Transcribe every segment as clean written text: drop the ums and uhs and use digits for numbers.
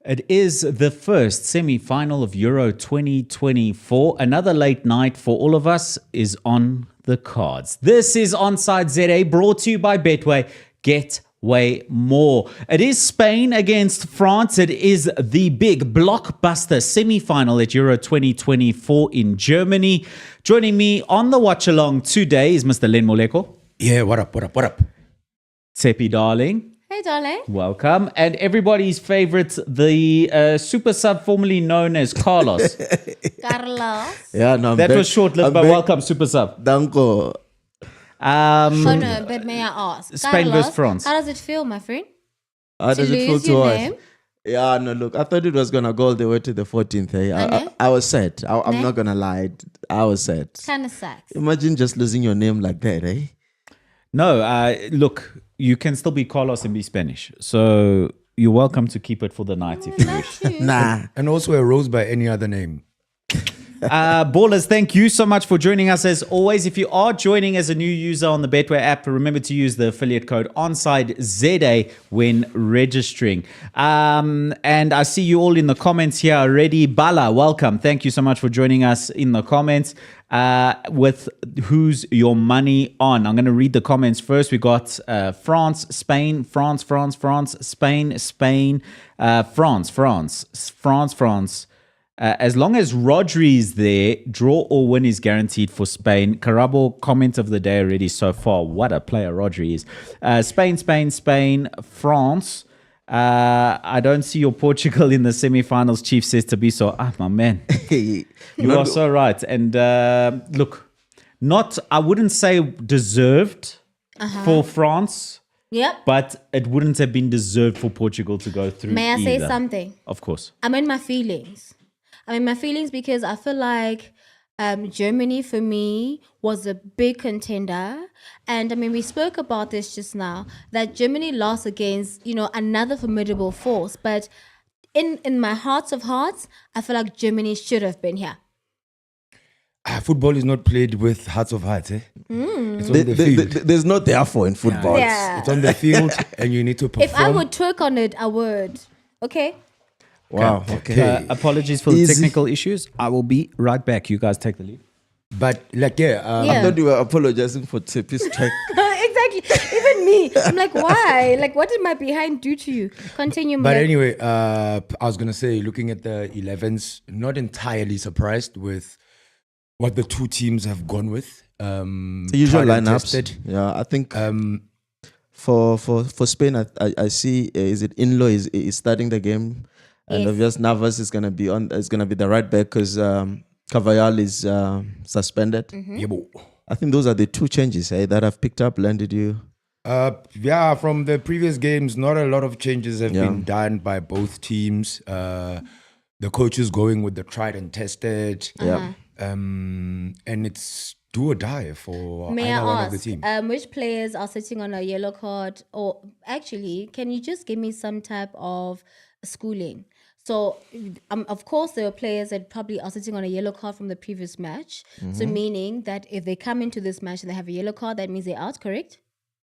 It is the first semi-final of Euro 2024. Another late night for all of us is on the cards. This is Onside ZA, brought to you by Betway. Get way more. It is Spain against France. It is the big blockbuster semi-final at Euro 2024 in Germany. Joining me on the Watchalong today is Mr. Len Moleko. Yeah, what up? Tsepi Darling. Hey, darling. Welcome. And everybody's favorite, the super sub formerly known as Carlos. Carlos. Yeah, no, That was short-lived, but welcome, super sub. Danko. Oh no, but may I ask? Spain Carlos, versus France. How does it feel, my friend? How does to it feel lose to your us? name? Yeah, no, look, I thought it was going to go all the way to the 14th. I was sad. I'm not going to lie. I was sad. Kind of sucks. Imagine just losing your name like that, eh? No, look, you can still be Carlos and be Spanish. So you're welcome to keep it for the night if you wish. Nah. And also a rose by any other name. Ballers, thank you so much for joining us as always. If you are joining as a new user on the Betway app, remember to use the affiliate code ONSIDEZA when registering. And I see you all in the comments here already. Bala, welcome. Thank you so much for joining us in the comments. With who's your money on? I'm going to read the comments first. We got France, Spain, France, Spain, Spain, France. As long as Rodri is there, draw or win is guaranteed for Spain. Carabo, comment of the day already so far. What a player Rodri is. Spain, France. I don't see your Portugal in the semi-finals, Chief says to be so. My man. You are so right. And look, I wouldn't say deserved for France. Yep. But it wouldn't have been deserved for Portugal to go through. May I say either. something? Of course. I'm in my feelings. Because I feel like Germany for me was a big contender. And we spoke about this just now, that Germany lost against, another formidable force. But in my hearts of hearts, I feel like Germany should have been here. Football is not played with hearts of hearts, eh? It's on the field. There's no therefore in football. Yeah. It's on the field and you need to perform. If I would twerk on it, I would. Okay? Wow. Okay. Apologies for the technical issues. I will be right back. You guys take the lead. But I thought you were apologizing for Tsepi's track. Exactly. Even me. I'm like, why? Like, what did my behind do to you? Continue. But anyway, I was going to say, looking at the 11s, not entirely surprised with what the two teams have gone with. The usual lineups. Yeah, I think for Spain, I see, is it Inlo is starting the game. And obviously Navas is gonna be the right back because Carvajal is suspended. Mm-hmm. I think those are the two changes that I've picked up. Len, did you? From the previous games, not a lot of changes have been done by both teams. The coach is going with the tried and tested. Yeah. And it's do or die for May either I one ask, of the teams. which players are sitting on a yellow card? Or actually, can you just give me some type of schooling? So, of course, there are players that probably are sitting on a yellow card from the previous match. Mm-hmm. So, meaning that if they come into this match and they have a yellow card, that means they're out, correct?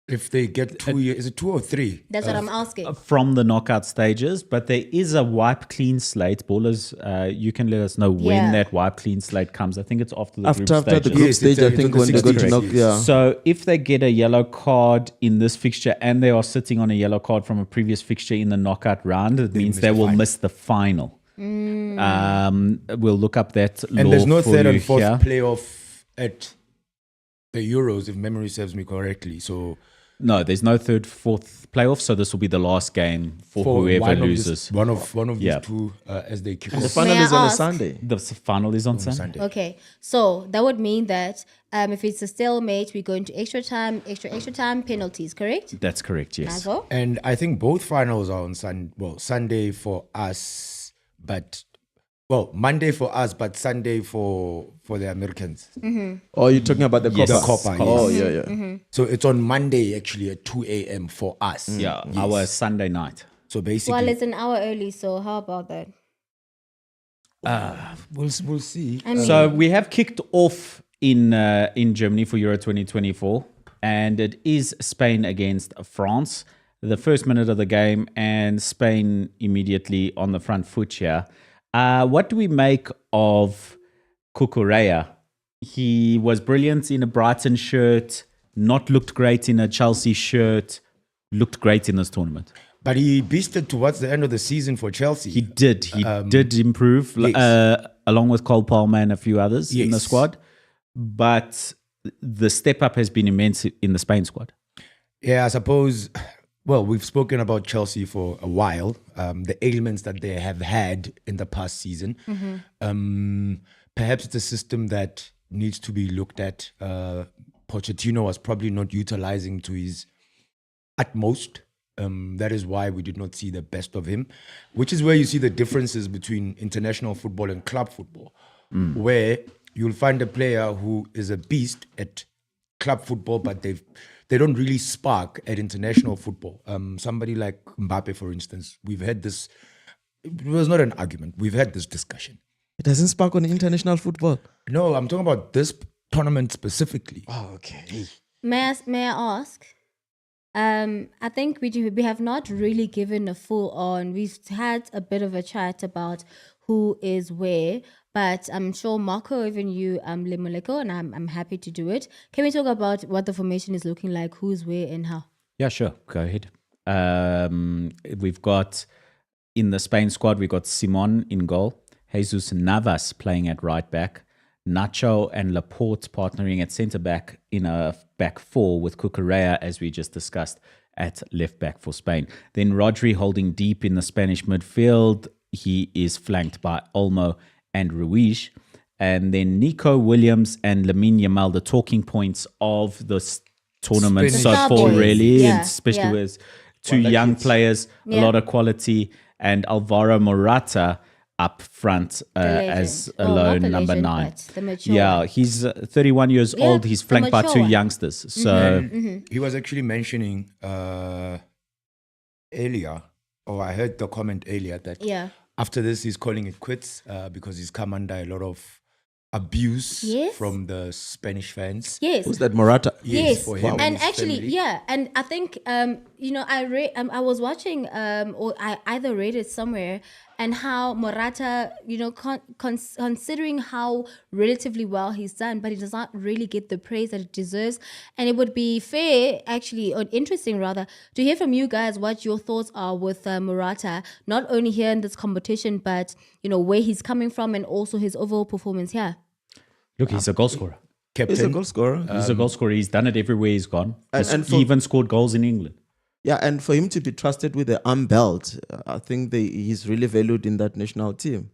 If they get 2 years, is it 2 or 3? That's what I'm asking. From the knockout stages, but there is a wipe clean slate. Ballers, you can let us know when that wipe clean slate comes. I think it's after the group stages. The group stage, I think when they go to knock, So if they get a yellow card in this fixture and they are sitting on a yellow card from a previous fixture in the knockout round, it means they will miss the final. We'll look up that law. And there's no for third you and fourth here. playoff at the Euros, if memory serves me correctly. So no, there's no third, fourth playoff, so this will be the last game for whoever loses. One of these two as they kick off. The final is on a Sunday. The final is on Sunday. Okay, so that would mean that if it's a stalemate, we go into extra time, penalties, correct? That's correct, yes. Nazo? And I think both finals are on Sunday for us, but Monday for us, but Sunday for the Americans. Mm-hmm. Oh, you're talking about the Copa? The Copa, yes. Oh, yeah. Mm-hmm. So it's on Monday, actually, at 2 a.m. for us. Yeah, our Sunday night. So basically... Well, it's an hour early, so how about that? We'll see. So we have kicked off in Germany for Euro 2024, and it is Spain against France. the first minute of the game, and Spain immediately on the front foot here. What do we make of Cucurella? He was brilliant in a Brighton shirt, not looked great in a Chelsea shirt, looked great in this tournament. But he beasted towards the end of the season for Chelsea. He did. He did improve, yes. Along with Cole Palmer and a few others in the Yes. squad. But the step up has been immense in the Spain squad. Yeah, I suppose. Well, we've spoken about Chelsea for a while, the ailments that they have had in the past season. Perhaps it's a system that needs to be looked at. Pochettino was probably not utilizing to his utmost. That is why we did not see the best of him, which is where you see the differences between international football and club football, where you'll find a player who is a beast at club football, but they don't really spark at international football. Somebody like Mbappe, for instance, we've had this, it was not an argument, we've had this discussion. It doesn't spark on international football. No, I'm talking about this tournament specifically. Oh, okay. May I ask? I think we have not really given a full on. We've had a bit of a chat about who is where, but I'm sure Marco, even you, Limoleko, and I'm happy to do it. Can we talk about what the formation is looking like, who's where and how? Yeah, sure. Go ahead. We've got in the Spain squad, we've got Simon in goal, Jesus Navas playing at right back, Nacho and Laporte partnering at centre back in a back four with Cucurella, as we just discussed, at left back for Spain. Then Rodri holding deep in the Spanish midfield. He is flanked by Olmo and Ruiz. And then Nico Williams and Lamine Yamal, the talking points of this tournament Spanish so far, boys. really, Yeah, and especially yeah. with two young players, a lot of quality, and Alvaro Morata up front as a lone number 9. The mature Yeah, one. he's 31 years Yeah, old. He's the flanked by mature two one. youngsters. So He was actually mentioning earlier, or I heard the comment earlier, that Yeah. after this he's calling it quits because he's come under a lot of abuse Yes. from the Spanish fans. Yes. Who's that, Morata? Yes, for him and his actually, family. yeah, and I think I was watching or I either read it somewhere, and how Morata, considering how relatively well he's done, but he does not really get the praise that it deserves. And it would be fair, actually, or interesting rather, to hear from you guys what your thoughts are with Morata, not only here in this competition, but where he's coming from and also his overall performance here. look, he's a goal scorer. Captain. He's a goal scorer. He's a goal scorer. He's done it everywhere he's gone. And He even scored goals in England. Yeah, and for him to be trusted with the arm belt, I think he's really valued in that national team.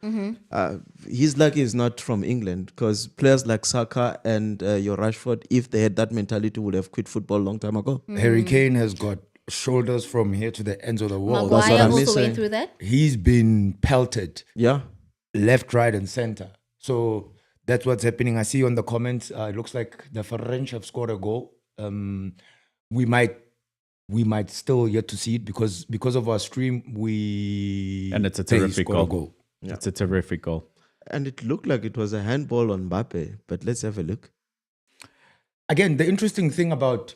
He's lucky he's not from England, because players like Saka and your Rashford, if they had that mentality, would have quit football a long time ago. Harry Kane has got shoulders from here to the ends of the world. what Maguire I'm also missing. went through that. He's been pelted Yeah. left, right, and center. So that's what's happening. I see on the comments, it looks like the French have scored a goal. We might still yet to see it because of our stream. And it's a they terrific scored goal. It's a terrific goal. And it looked like it was a handball on Mbappe, but let's have a look. Again, the interesting thing about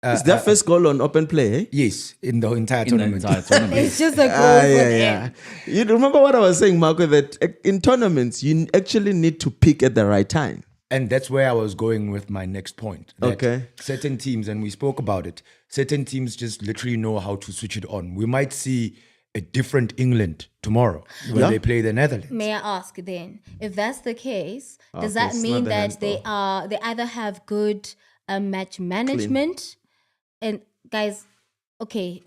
It's their first goal on open play, eh? yes, in the entire In the tournament. entire tournament. It's just a goal for them. You remember what I was saying, Marco, that in tournaments, you actually need to pick at the right time. And that's where I was going with my next point. that Okay. Certain teams, and we spoke about it, certain teams just literally know how to switch it on. We might see a different England tomorrow when Yeah. they play the Netherlands. May I ask then, if that's the case, does Okay, that it's mean not a that they either have good match management and guys, okay,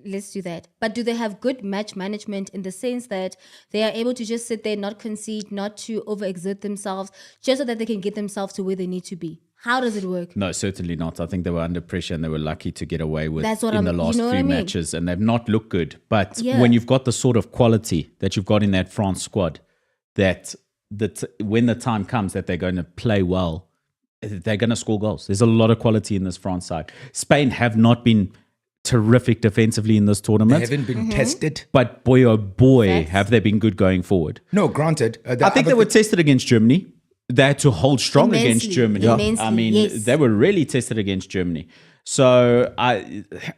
let's do that. But do they have good match management in the sense that they are able to just sit there, not concede, not to overexert themselves, just so that they can get themselves to where they need to be? How does it work? No, certainly not. I think they were under pressure and they were lucky to get away with That's what in the I'm- last you know what few I mean? matches, and they've not looked good. But Yeah. when you've got the sort of quality that you've got in that France squad, that when the time comes that they're going to play well, they're going to score goals. There's a lot of quality in this France side. Spain have not been terrific defensively in this They tournament, haven't been tested. but boy, oh boy, Facts. have they been good going forward. No, granted. I think they were tested against Germany. They had to hold strong against Immensely, Germany. immensely, I mean, yes. they were really tested against Germany. So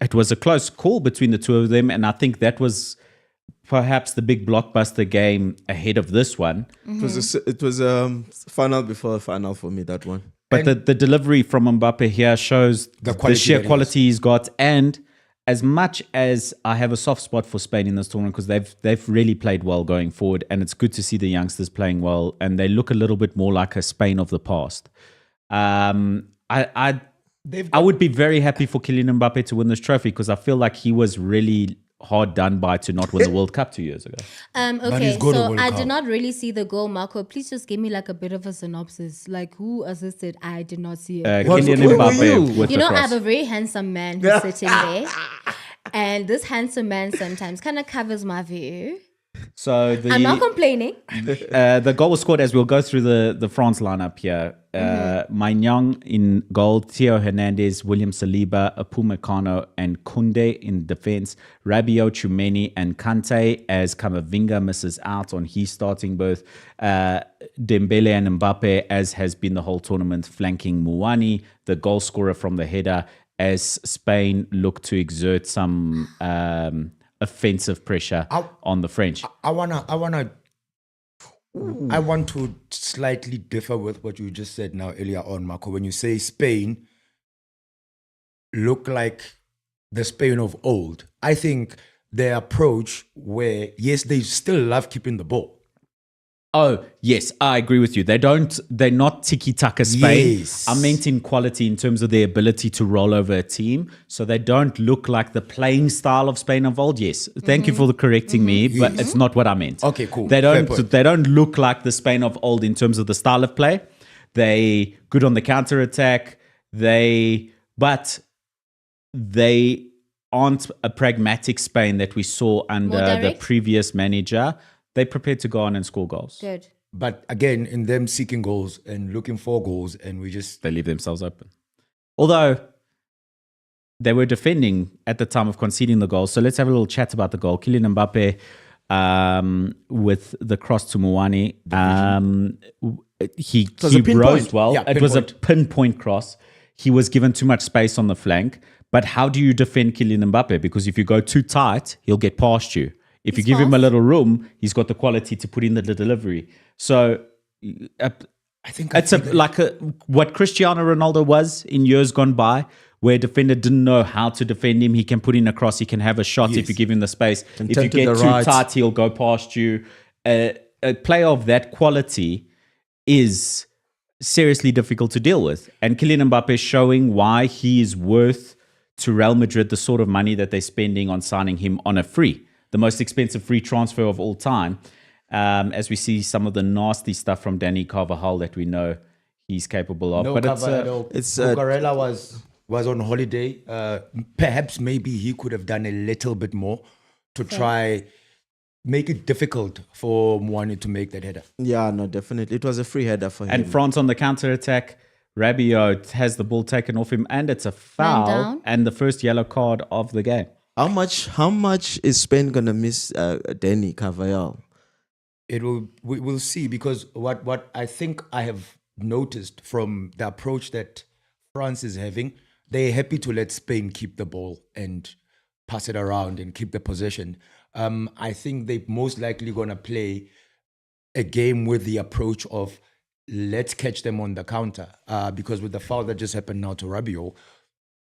it was a close call between the two of them, and I think that was perhaps the big blockbuster game ahead of this one. It was final before final for me, that one. But the delivery from Mbappe here shows the sheer quality he's got. And as much as I have a soft spot for Spain in this tournament, because they've really played well going forward, and it's good to see the youngsters playing well, and they look a little bit more like a Spain of the past. I would be very happy for Kylian Mbappe to win this trophy, because I feel like he was really hard done by to not win the World Cup 2 years ago. Okay, so I did not really see the goal, Marco. Please just give me like a bit of a synopsis. Like, who assisted? I did not see it. Kylian Mbappe with the cross. I have a very handsome man who's sitting there. And this handsome man sometimes kind of covers my view. So I'm not complaining. The goal was scored as we'll go through the France lineup here. Maignan in goal, Theo Hernandez, William Saliba, Upamecano, and Koundé in defense. Rabiot, Tchouameni, and Kante as Camavinga misses out on his starting berth. Dembele and Mbappe, as has been the whole tournament, flanking Muani, the goal scorer from the header, as Spain look to exert some offensive pressure on the French. I want to slightly differ with what you just said now earlier on, Marco. When you say Spain look like the Spain of old, I think their approach where, yes, they still love keeping the ball. Oh, yes, I agree with you. They're not tiki-taka Spain. Yes. I meant in quality in terms of their ability to roll over a team. So they don't look like the playing style of Spain of old. Yes. Thank you for correcting me, but it's not what I meant. Okay, cool. They don't look like the Spain of old in terms of the style of play. They good on the counter-attack. But they aren't a pragmatic Spain that we saw under the previous manager. They prepared to go on and score goals. Good. But again, in them seeking goals and looking for goals, and they leave themselves open. Although they were defending at the time of conceding the goal. So let's have a little chat about the goal. Kylian Mbappe with the cross to Muani. He rose well. Yeah, it was a pinpoint cross. He was given too much space on the flank. But how do you defend Kylian Mbappe? Because if you go too tight, he'll get past you. If you give him a little room, he's got the quality to put in the delivery. So I think it's like what Cristiano Ronaldo was in years gone by, where a defender didn't know how to defend him. He can put in a cross. He can have a shot if you give him the space. And if you get too tight, he'll go past you. A player of that quality is seriously difficult to deal with. And Kylian Mbappe is showing why he is worth to Real Madrid the sort of money that they're spending on signing him on a free. The most expensive free transfer of all time, as we see some of the nasty stuff from Dani Carvajal that we know he's capable of. No, but Cucurella was on holiday. Perhaps maybe he could have done a little bit more to try make it difficult for Muani to make that header. Yeah, no, definitely. It was a free header for him. And France on the counter-attack, Rabiot has the ball taken off him, and it's a foul and the first yellow card of the game. How much is Spain gonna miss Dani Carvajal? We'll see, because what I think I have noticed from the approach that France is having, they're happy to let Spain keep the ball and pass it around and keep the possession. I think they're most likely gonna play a game with the approach of let's catch them on the counter, because with the foul that just happened now to Rabiot,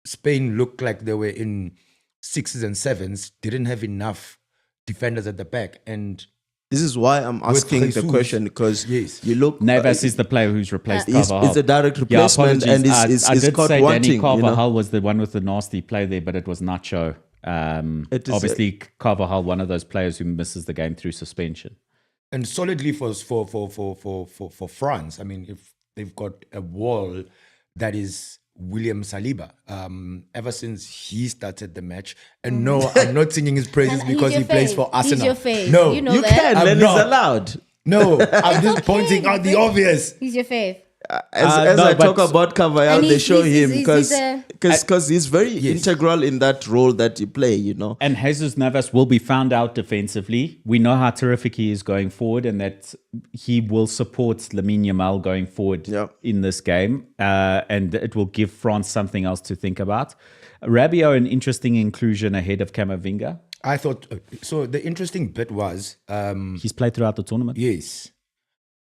Spain looked like they were in 6s and 7s, didn't have enough defenders at the back. And this is why I'm asking the question, because you look... Navas is the player who's replaced Carvajal. It's a direct replacement, and it's caught wanting. Dani Carvajal was the one with the nasty play there, but it was Nacho. Obviously, Carvajal, one of those players who misses the game through suspension. And solidly for France, I mean, if they've got a wall that is William Saliba, ever since he started the match. And no, I'm not singing his praises because he plays for Arsenal. He's your fave. No, you know you that. can, then it's allowed. No, I'm just pointing out the obvious. He's your fave. as No, I but- talk about Carvajal, And they he's- show he's- him he's because he's very integral in that role that you play, you know. And Jesus Navas will be found out defensively. We know how terrific he is going forward, and that he will support Lamine Yamal going forward Yeah. in this game. And it will give France something else to think about. Rabiot, an interesting inclusion ahead of Camavinga. I thought so. The interesting bit was, He's played throughout the tournament. yes,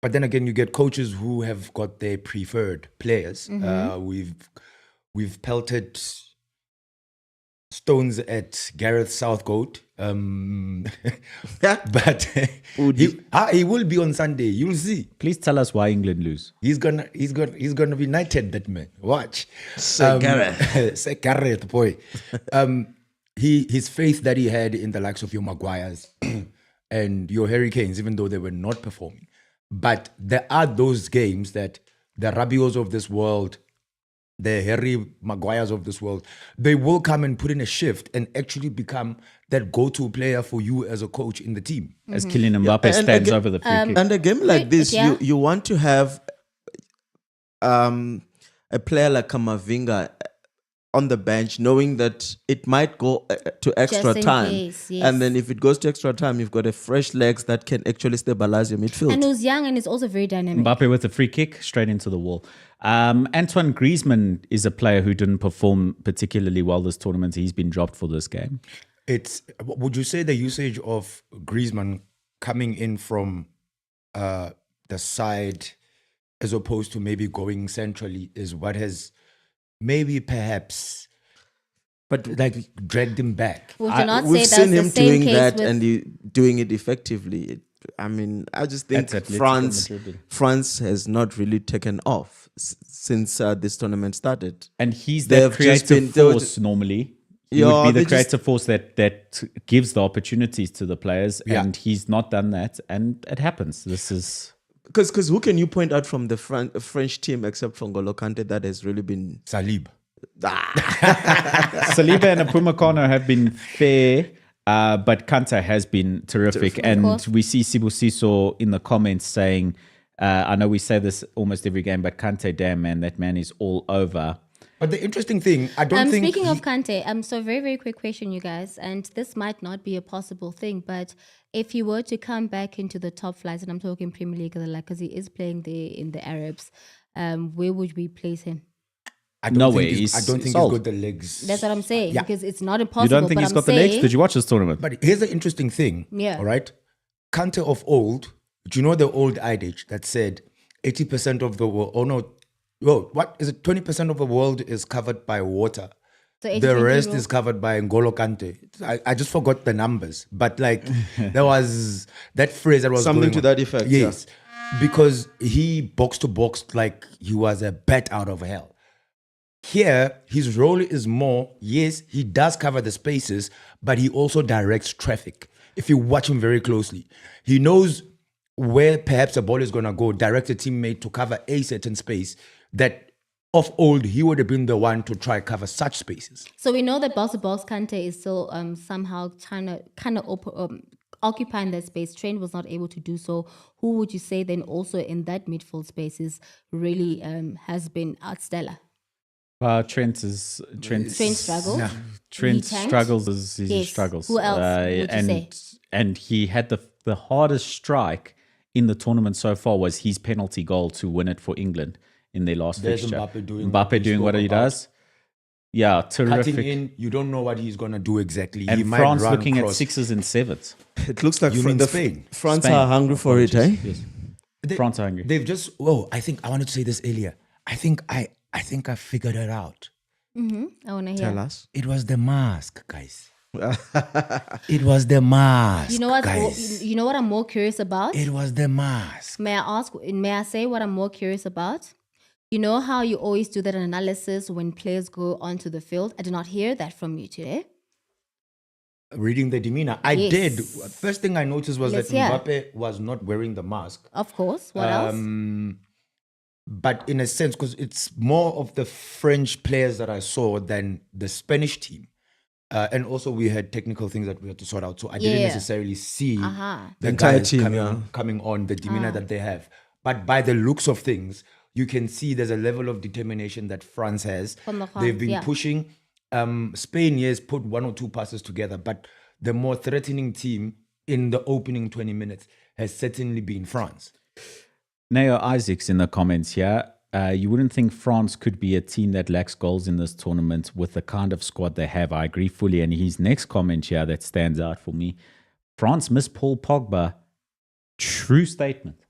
but then again, you get coaches who have got their preferred players. We've pelted stones at Gareth Southcote, but he will be on Sunday. You'll see. Please tell us why England lose. He's gonna be knighted. That man. Watch. Say Gareth. Say Gareth, boy. His faith that he had in the likes of your Maguires and your Harry Kanes, even though they were not performing. But there are those games that the Rabiots of this world, the Harry Maguires of this world, they will come and put in a shift and actually become that go-to player for you as a coach in the team. As Kylian Mbappe And stands again- over the free kick. And a game like this, yeah. you want to have a player like Camavinga on the bench, knowing that it might go to extra in time. case, yes. And then if it goes to extra time, you've got a fresh legs that can actually stabilize your midfield. And who's young and is also very dynamic. Mbappe with a free kick straight into the wall. Antoine Griezmann is a player who didn't perform particularly well this tournament. He's been dropped for this game. Would you say the usage of Griezmann coming in from the side as opposed to maybe going centrally is what has maybe perhaps like dragged him back? Would you not say We've that's seen the him same doing case that with... and doing it effectively. I just think That's Atletico Madrid. France has not really taken off since this tournament started. And he's They that have just creative been- force normally. He Yeah, would be they the creative force that gives the opportunities to the players. Yeah. And he's not done that. And it happens. This is... Because who can you point out from the French team except for N'Golo Kante that has really been... Salib. Saliba and Upamecano have been fair, but Kante has been terrific. And course. we see Sibusiso in the comments saying, I know we say this almost every game, but Kante, damn man, that man is all over. But the interesting thing, I don't think... Speaking of Kante, so very, very quick question, you guys, and this might not be a possible thing, but if he were to come back into the top flights, and I'm talking Premier League, because he is playing there in the Arabs, where would we place him? I don't Nowhere. think he's sold. got the legs. That's what I'm saying, Yeah. because it's not impossible. You don't think but he's I'm got the saying, legs? Did you watch this tournament? But here's the interesting thing. Yeah. All right. Kante of old, do you know the old adage that said 80% of the world, what is it? 20% of the world is covered by water. So The 80-20 rest rule. is covered by N'Golo Kante. I just forgot the numbers, but like there was that phrase that was Something going to on. that effect, yeah. Yes, because he box to box like he was a bat out of hell. Here, his role is more, yes, he does cover the spaces, but he also directs traffic. If you watch him very closely, he knows where perhaps the ball is going to go, direct a teammate to cover a certain space that of old, he would have been the one to try cover such spaces. So we know that box-to-box Kante is still somehow kind of occupying that space. Trent was not able to do so. Who would you say then also in that midfield space really has been outstellar? Trent struggled. Yeah. Trent He tanked? struggles as he Yes. struggles. Who else would you and say? and he had the hardest strike in the tournament so far was his penalty goal to win it for England in their last There's fixture. Mbappe doing what we doing what spoke he about. does. Yeah, terrific. Cutting in, you don't know what he's going to do exactly. And he might France run looking at cross. 6s and 7s. It looks like You mean Spain? France Spain. are hungry for it, eh? Yes. They- France are hungry. They've just. I think I wanted to say this earlier. I think I figured it out. I want to hear. Tell us. It was the mask, guys. It was the mask. You know what? guys. You know what I'm more curious about? It was the mask. May I say what I'm more curious about? You know how you always do that analysis when players go onto the field? I did not hear that from you today. Reading the demeanor, I Yes. did. First thing I noticed was Let's that hear. Mbappe was not wearing the mask. Of course. What else? But in a sense, because it's more of the French players that I saw than the Spanish team. And also we had technical things that we had to sort out. So I didn't Yeah. necessarily see Uh-huh. the entire guys team, coming, yeah. coming on, the demeanor that they have. But by the looks of things, you can see there's a level of determination that France has. From the They've been yeah. pushing. Spain, yes, put 1 or 2 passes together, but the more threatening team in the opening 20 minutes has certainly been France. Neo Isaac's in the comments here. You wouldn't think France could be a team that lacks goals in this tournament with the kind of squad they have. I agree fully. And his next comment here that stands out for me. France miss Paul Pogba. True statement.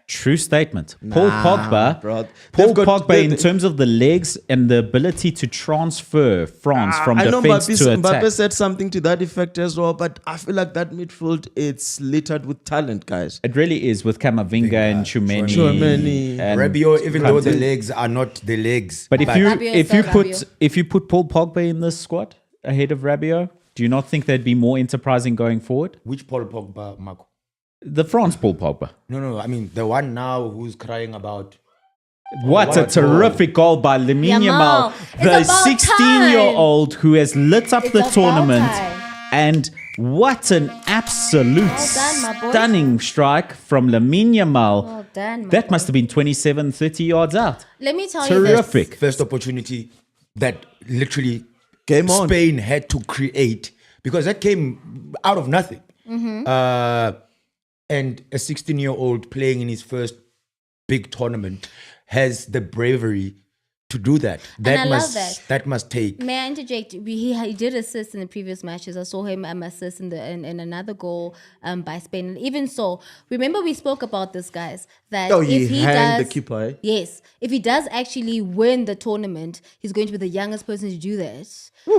True statement. Paul Pogba. bro. Paul They've got- Pogba, in terms of the legs and the ability to transfer France from I know defense to attack. Mbappe said something to that effect as well, but I feel like that midfield, it's littered with talent, guys. It really is with Kamavinga and Tchouameni. Tchouameni. and Rabiot, even though the Kanté. legs are not the legs. But Rabiot is so Rabiot. if you put Paul Pogba in this squad ahead of Rabiot, do you not think they'd be more enterprising going forward? Which Paul Pogba, Marco? The France Paul Pogba. No, I mean, the one now who's crying about... What a What terrific goal by Lamine Yamal. Yamal, It's the about 16-year-old who has lit up the about tournament. time. And what an absolute done, my boy. stunning strike from Lamine Yamal. Well done, my That must have been 27, 30 yards out. Let me tell you Terrific. First opportunity that literally Game on. Spain had to create, because that came out of nothing. And a 16-year-old playing in his first big tournament has the bravery to do that. I love that. That must take. May I interject? He did assist in the previous matches. I saw him assist in another goal by Spain. And even so, remember we spoke about this, guys. That Oh, if he hanged does, the keeper, eh? yes, if he does actually win the tournament, he's going to be the youngest person to do that,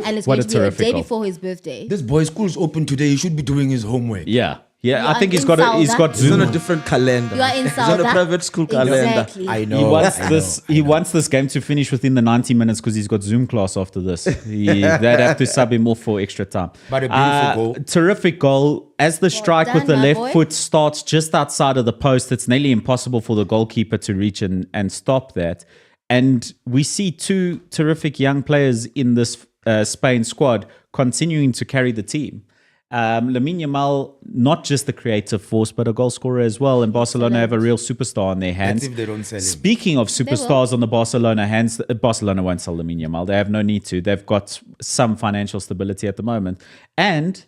and it's What going a to be a terrific day goal. before his birthday. This boy's school's open today. He should be doing his homework. Yeah. Yeah, You I are think he's in got Sauda. He's on Zoom. a different calendar. You are in He's on a Sauda. private school calendar. Exactly. I know. He wants I this. know. He wants this game to finish within the 90 minutes because he's got Zoom class after this. They'd have to sub him off for extra time. But a beautiful goal. Terrific goal. As the strike done, with the my left boy. foot starts just outside of the post, it's nearly impossible for the goalkeeper to reach and stop that. And we see two terrific young players in this Spain squad continuing to carry the team. Lamine Yamal, not just the creative force, but a goal scorer as well. And Barcelona have a real superstar on their hands. That's if they don't sell him. Speaking of superstars on the Barcelona hands, Barcelona won't sell Lamine Yamal. They have no need to. They've got some financial stability at the moment. And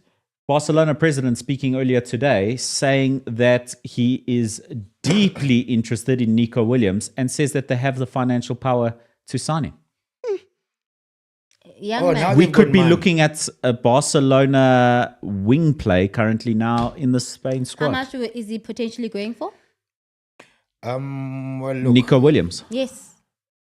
Barcelona president speaking earlier today saying that he is deeply interested in Nico Williams and says that they have the financial power to sign him. Young Oh, man. now We they've could got be mine. looking at a Barcelona wing play currently now in the Spain How squad. much is he potentially going for? Well, look, Nico Williams. Yes,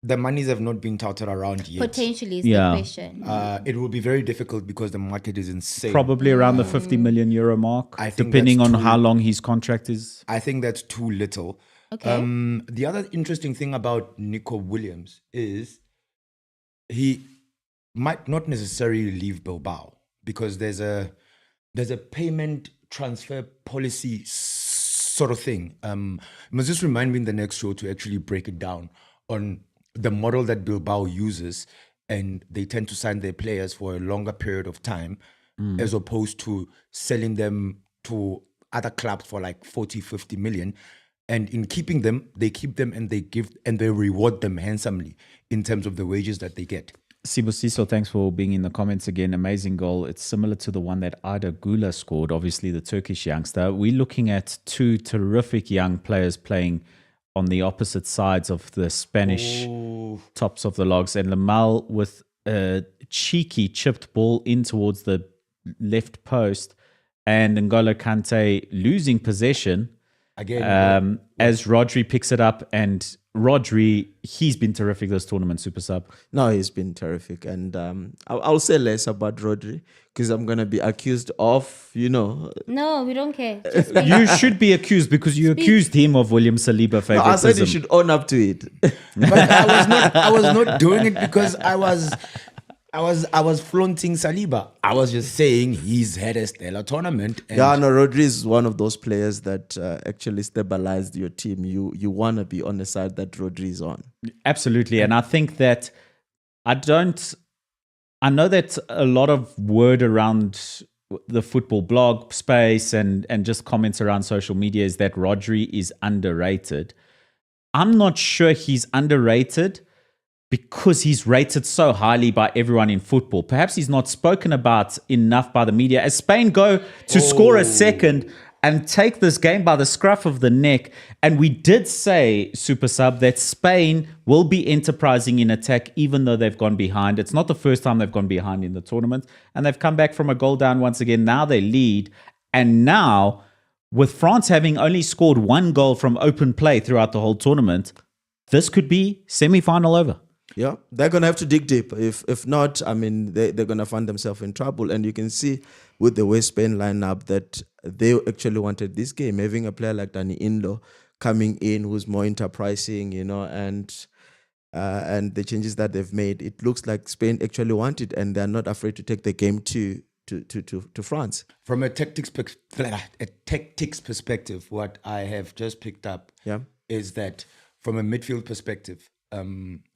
the monies have not been touted around yet. potentially is Yeah. the question. It will be very difficult because the market is insane. Probably around the 50 million euro mark, I think depending that's on too- how long his contract is. I think that's too little. Okay. The other interesting thing about Nico Williams is he might not necessarily leave Bilbao because there's a payment transfer policy sort of thing. You must just remind me in the next show to actually break it down on the model that Bilbao uses, and they tend to sign their players for a longer period of time as opposed to selling them to other clubs for like 40, 50 million. And in keeping them, they keep them and they reward them handsomely in terms of the wages that they get. Sibusiso, thanks for being in the comments again. Amazing goal. It's similar to the one that Arda Güler scored, obviously the Turkish youngster. We're looking at two terrific young players playing on the opposite sides of the Spanish tops of the logs. And Lamal with a cheeky chipped ball in towards the left post, and N'Golo Kante losing possession. Again, As Rodri picks it up, and Rodri, he's been terrific this tournament, super sub. No, he's been terrific. And I'll say less about Rodri because I'm going to be accused of, No, we don't care. Just You should be accused because you accused him of William Saliba No, I favoritism. said you should own up to it. but I was not doing it because I was flaunting Saliba. I was just saying he's had a stellar tournament. And Yeah, no, Rodri is one of those players that actually stabilized your team. You want to be on the side that Rodri is on. Absolutely. And I think that I know that a lot of word around the football blog space and just comments around social media is that Rodri is underrated. I'm not sure he's underrated because he's rated so highly by everyone in football. Perhaps he's not spoken about enough by the media. As Spain go to score a second and take this game by the scruff of the neck, and we did say, Super Sub, that Spain will be enterprising in attack even though they've gone behind. It's not the first time they've gone behind in the tournament, and they've come back from a goal down once again. Now they lead, and now with France having only scored 1 goal from open play throughout the whole tournament, this could be semi-final over. Yeah, they're going to have to dig deep. If not, I mean, they're going to find themselves in trouble. And you can see with the West Spain lineup that they actually wanted this game, having a player like Dani Inlo coming in who's more enterprising, and the changes that they've made. It looks like Spain actually want it, and they're not afraid to take the game to France. From a tactics perspective, what I have just picked up is that from a midfield perspective,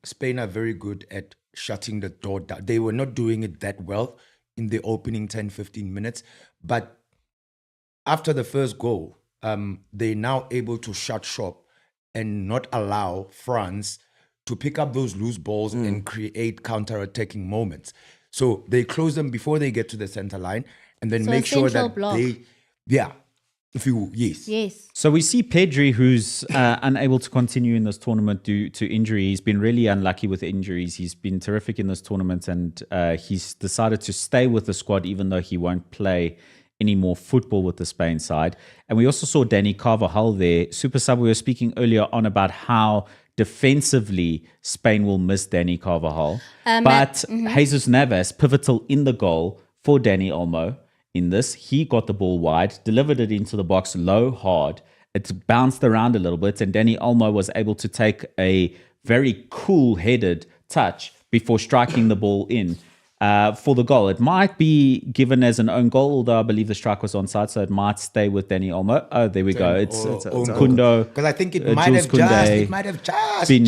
Spain are very good at shutting the door down. They were not doing it that well in the opening 10-15 minutes, but after the first goal, they're now able to shut shop and not allow France to pick up those loose balls and create counter-attacking moments. So they close them before they get to the center line, and then make sure that block. Yes. So we see Pedri, who's unable to continue in this tournament due to injury. He's been really unlucky with injuries. He's been terrific in this tournament, and he's decided to stay with the squad even though he won't play any more football with the Spain side. And we also saw Dani Carvajal there. Super Sub, we were speaking earlier on about how defensively Spain will miss Dani Carvajal. But Jesus Navas, pivotal in the goal for Dani Olmo. In this, he got the ball wide, delivered it into the box low, hard. It bounced around a little bit, and Dani Olmo was able to take a very cool-headed touch before striking the ball in for the goal. It might be given as an own goal, although I believe the strike was onside, so it might stay with Dani Olmo. Oh, there we go. It's Kundo. Because I think it might have just been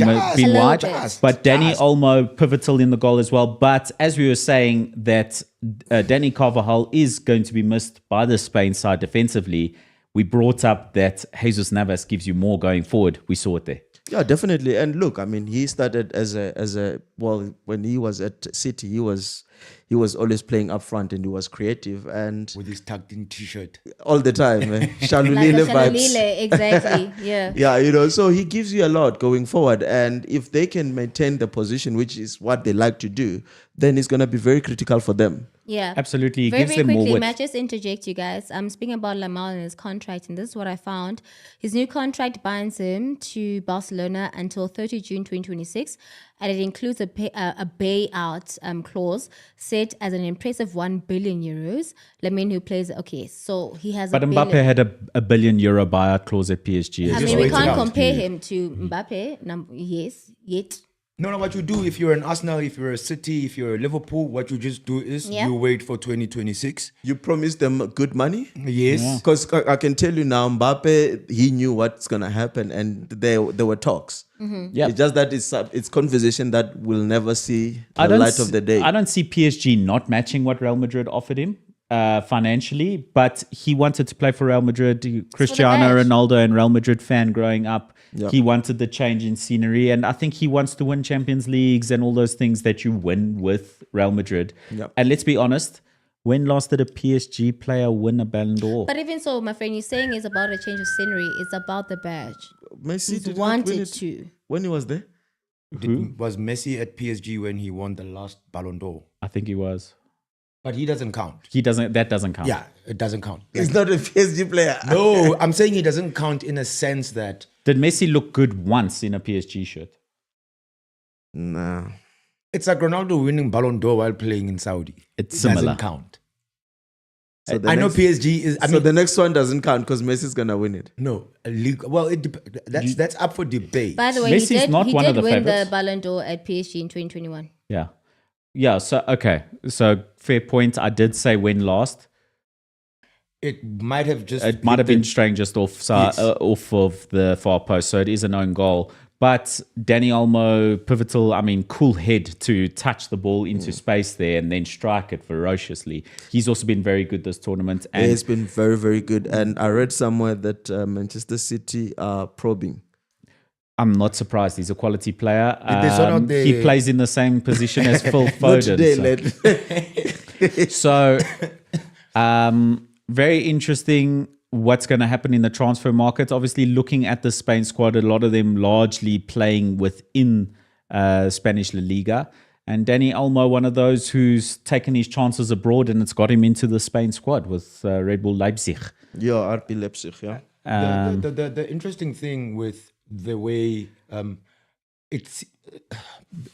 wide. But Dani just. Olmo pivotal in the goal as well. But as we were saying, that Dani Carvajal is going to be missed by the Spain side defensively. We brought up that Jesus Navas gives you more going forward. We saw it there. Yeah, definitely. And look, I mean, he started as a when he was at City, he was always playing up front and he was creative and with his tucked in t-shirt all the time. Shalulile vibes. Exactly. Yeah. Yeah, so he gives you a lot going forward, and if they can maintain the position, which is what they like to do, then it's going to be very critical for them. Yeah, absolutely. It very, gives very them more quickly, width. Matt, just interject, you guys. I'm speaking about Lamel and his contract, and this is what I found. His new contract binds him to Barcelona until 30 June 2026, and it includes a buyout clause set as an impressive 1 billion euros. Lamine, who plays, so he has. But Mbappe had a €1 billion buyout clause at PSG. I mean, we can't compare him to Mbappe. Yes, yet. No, what you do if you're an Arsenal, if you're a City, if you're a Liverpool, what you just do is you wait for 2026. You promise them good money? Yes. Because I can tell you now, Mbappe, he knew what's going to happen, and there were talks. Mm-hmm. Yeah. It's just that it's conversation that we'll never see the light of the day. I don't see PSG not matching what Real Madrid offered him financially, but he wanted to play for Real Madrid. Cristiano Ronaldo and Real Madrid fan growing up. Yep. He wanted the change in scenery, and I think he wants to win Champions Leagues and all those things that you win with Real Madrid. Yep. And let's be honest, when last did a PSG player win a Ballon d'Or? But even so, my friend, you're saying it's about a change of scenery. It's about the badge. Messi wanted to. When he was there? Was Messi at PSG when he won the last Ballon d'Or? I think he was. But he doesn't count. That doesn't count. Yeah, it doesn't count. He's not a PSG player. No, I'm saying he doesn't count in a sense that... Did Messi look good once in a PSG shirt? Nah. It's like Ronaldo winning Ballon d'Or while playing in Saudi. It doesn't count. So I know PSG is... So the next one doesn't count because Messi's going to win it. No. Well, that's up for debate. By the way, Messi's he did win favorites. the Ballon d'Or at PSG in 2021. Yeah. Yeah, so, okay. So, fair point. I did say when last. It might have just. It might have been straying just off off of the far post, so it is an own goal. But Danny Olmo, pivotal, cool head to touch the ball into space there and then strike it ferociously. He's also been very good this tournament. And he's been very, very good. And I read somewhere that Manchester City are probing. I'm not surprised. He's a quality player. He plays in the same position as Phil Foden. So, very interesting what's going to happen in the transfer market. Obviously, looking at the Spain squad, a lot of them largely playing within Spanish La Liga. And Danny Olmo, one of those who's taken his chances abroad, and it's got him into the Spain squad with Red Bull Leipzig. Yeah, RB Leipzig, yeah. The interesting thing with the way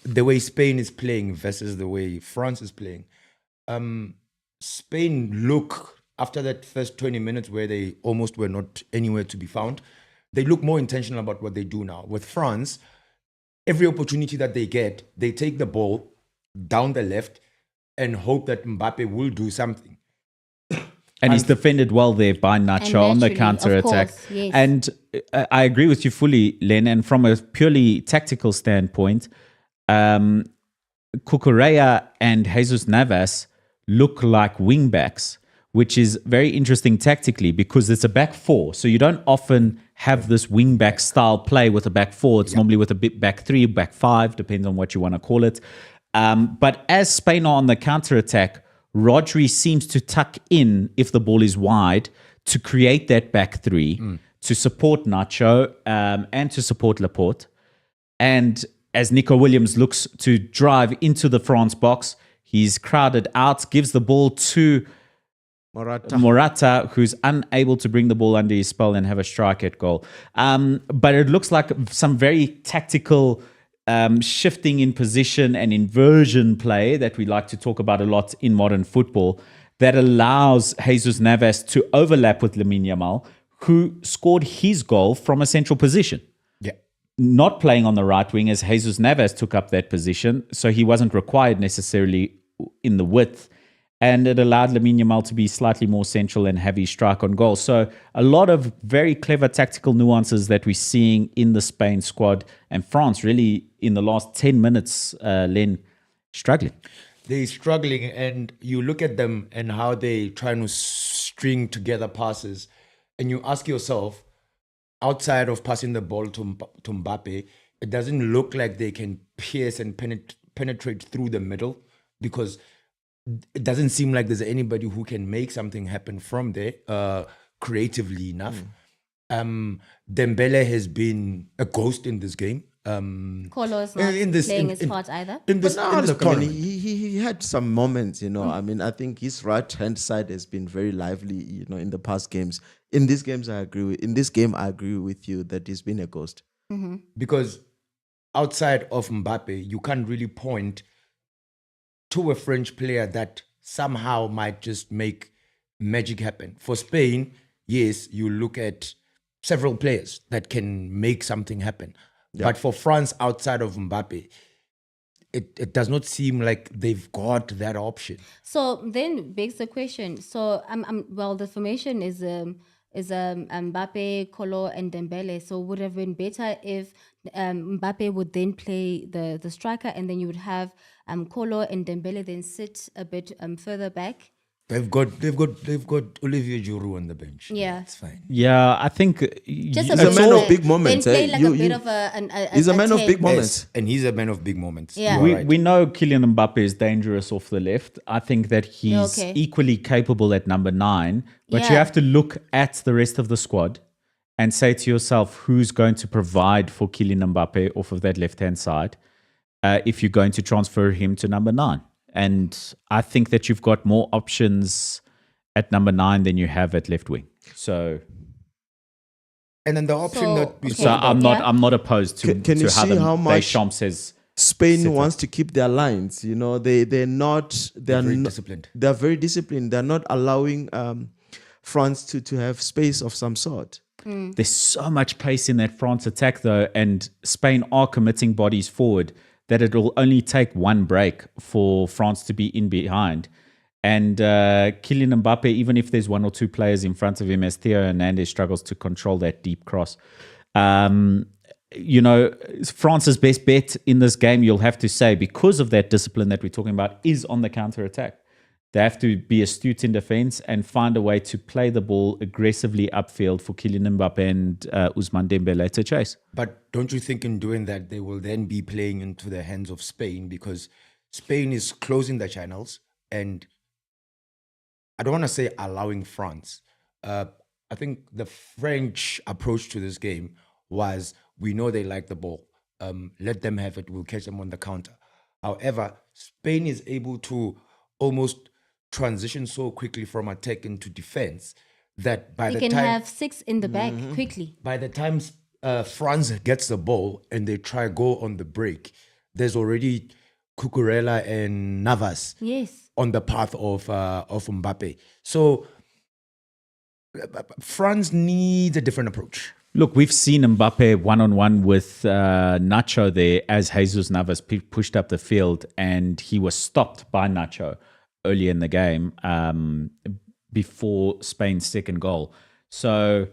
the way Spain is playing versus the way France is playing. Spain look, after that first 20 minutes where they almost were not anywhere to be found, they look more intentional about what they do now. With France, every opportunity that they get, they take the ball down the left and hope that Mbappe will do something. And he's defended well there by Nacho on the counter-attack. Yes. And I agree with you fully, Len. And from a purely tactical standpoint, Cucurella and Jesus Navas look like wing-backs, which is very interesting tactically because it's a back four. So you don't often have this wing-back style play with a back four. It's normally with a bit back three, back five, depends on what you want to call it. But as Spain are on the counter-attack, Rodri seems to tuck in if the ball is wide to create that back three, to support Nacho and to support Laporte. And as Nico Williams looks to drive into the France box, he's crowded out, gives the ball to Morata, who's unable to bring the ball under his spell and have a strike at goal. But it looks like some very tactical shifting in position and inversion play that we like to talk about a lot in modern football that allows Jesus Navas to overlap with Lamine Yamal, who scored his goal from a central position. Yeah. Not playing on the right wing as Jesus Navas took up that position, so he wasn't required necessarily in the width. And it allowed Lamine Yamal to be slightly more central and have his strike on goal. So a lot of very clever tactical nuances that we're seeing in the Spain squad. And France really, in the last 10 minutes, Len, struggling. They're struggling, and you look at them and how they trying to string together passes. And you ask yourself, outside of passing the ball to Mbappe, it doesn't look like they can pierce and penetrate through the middle, because it doesn't seem like there's anybody who can make something happen from there creatively enough. Dembele has been a ghost in this game. Colo's not playing his part either. He had some moments, I think his right-hand side has been very lively, in the past games. In this game, I agree with you that he's been a ghost. Mm-hmm. Because outside of Mbappe, you can't really point to a French player that somehow might just make magic happen. For Spain, yes, you look at several players that can make something happen. Yeah. But for France, outside of Mbappe, it does not seem like they've got that option. So then begs the question. So the formation is Mbappe, Kolo, and Dembele. So would have been better if Mbappe would then play the striker, and then you would have Kolo and Dembele then sit a bit further back. They've got Olivier Giroud on the bench. Yeah, it's fine. Yeah, I think he's a man of big moments. He's a man of big moments, and he's a man of big moments. Yeah, we know Kylian Mbappe is dangerous off the left. I think that he's equally capable at number 9, but you have to look at the rest of the squad and say to yourself, who's going to provide for Kylian Mbappe off of that left-hand side if you're going to transfer him to number 9. And I think that you've got more options at number 9 than you have at left wing. So, and then the option I'm not opposed to can you how see how much Deschamps says Spain wants to keep their lines. They're very disciplined. They're very disciplined. They're not allowing France to have space of some sort. There's so much pace in that France attack though, and Spain are committing bodies forward, that it will only take one break for France to be in behind. And Kylian Mbappe, even if there's one or two players in front of him, as Theo Hernandez struggles to control that deep cross. France's best bet in this game, you'll have to say, because of that discipline that we're talking about, is on the counter-attack. They have to be astute in defense and find a way to play the ball aggressively upfield for Kylian Mbappe and Ousmane Dembele to chase. But don't you think in doing that, they will then be playing into the hands of Spain, because Spain is closing the channels and I don't want to say allowing France. I think the French approach to this game was, we know they like the ball. Let them have it. We'll catch them on the counter. However, Spain is able to almost transition so quickly from attack into defense that by You the can time have 6 in the back quickly. by the time France gets the ball and they try go on the break, there's already Cucurella and Navas Yes. on the path of Mbappe. So France needs a different approach. Look, we've seen Mbappe one-on-one with Nacho there as Jesus Navas pushed up the field, and he was stopped by Nacho early in the game before Spain's second goal. So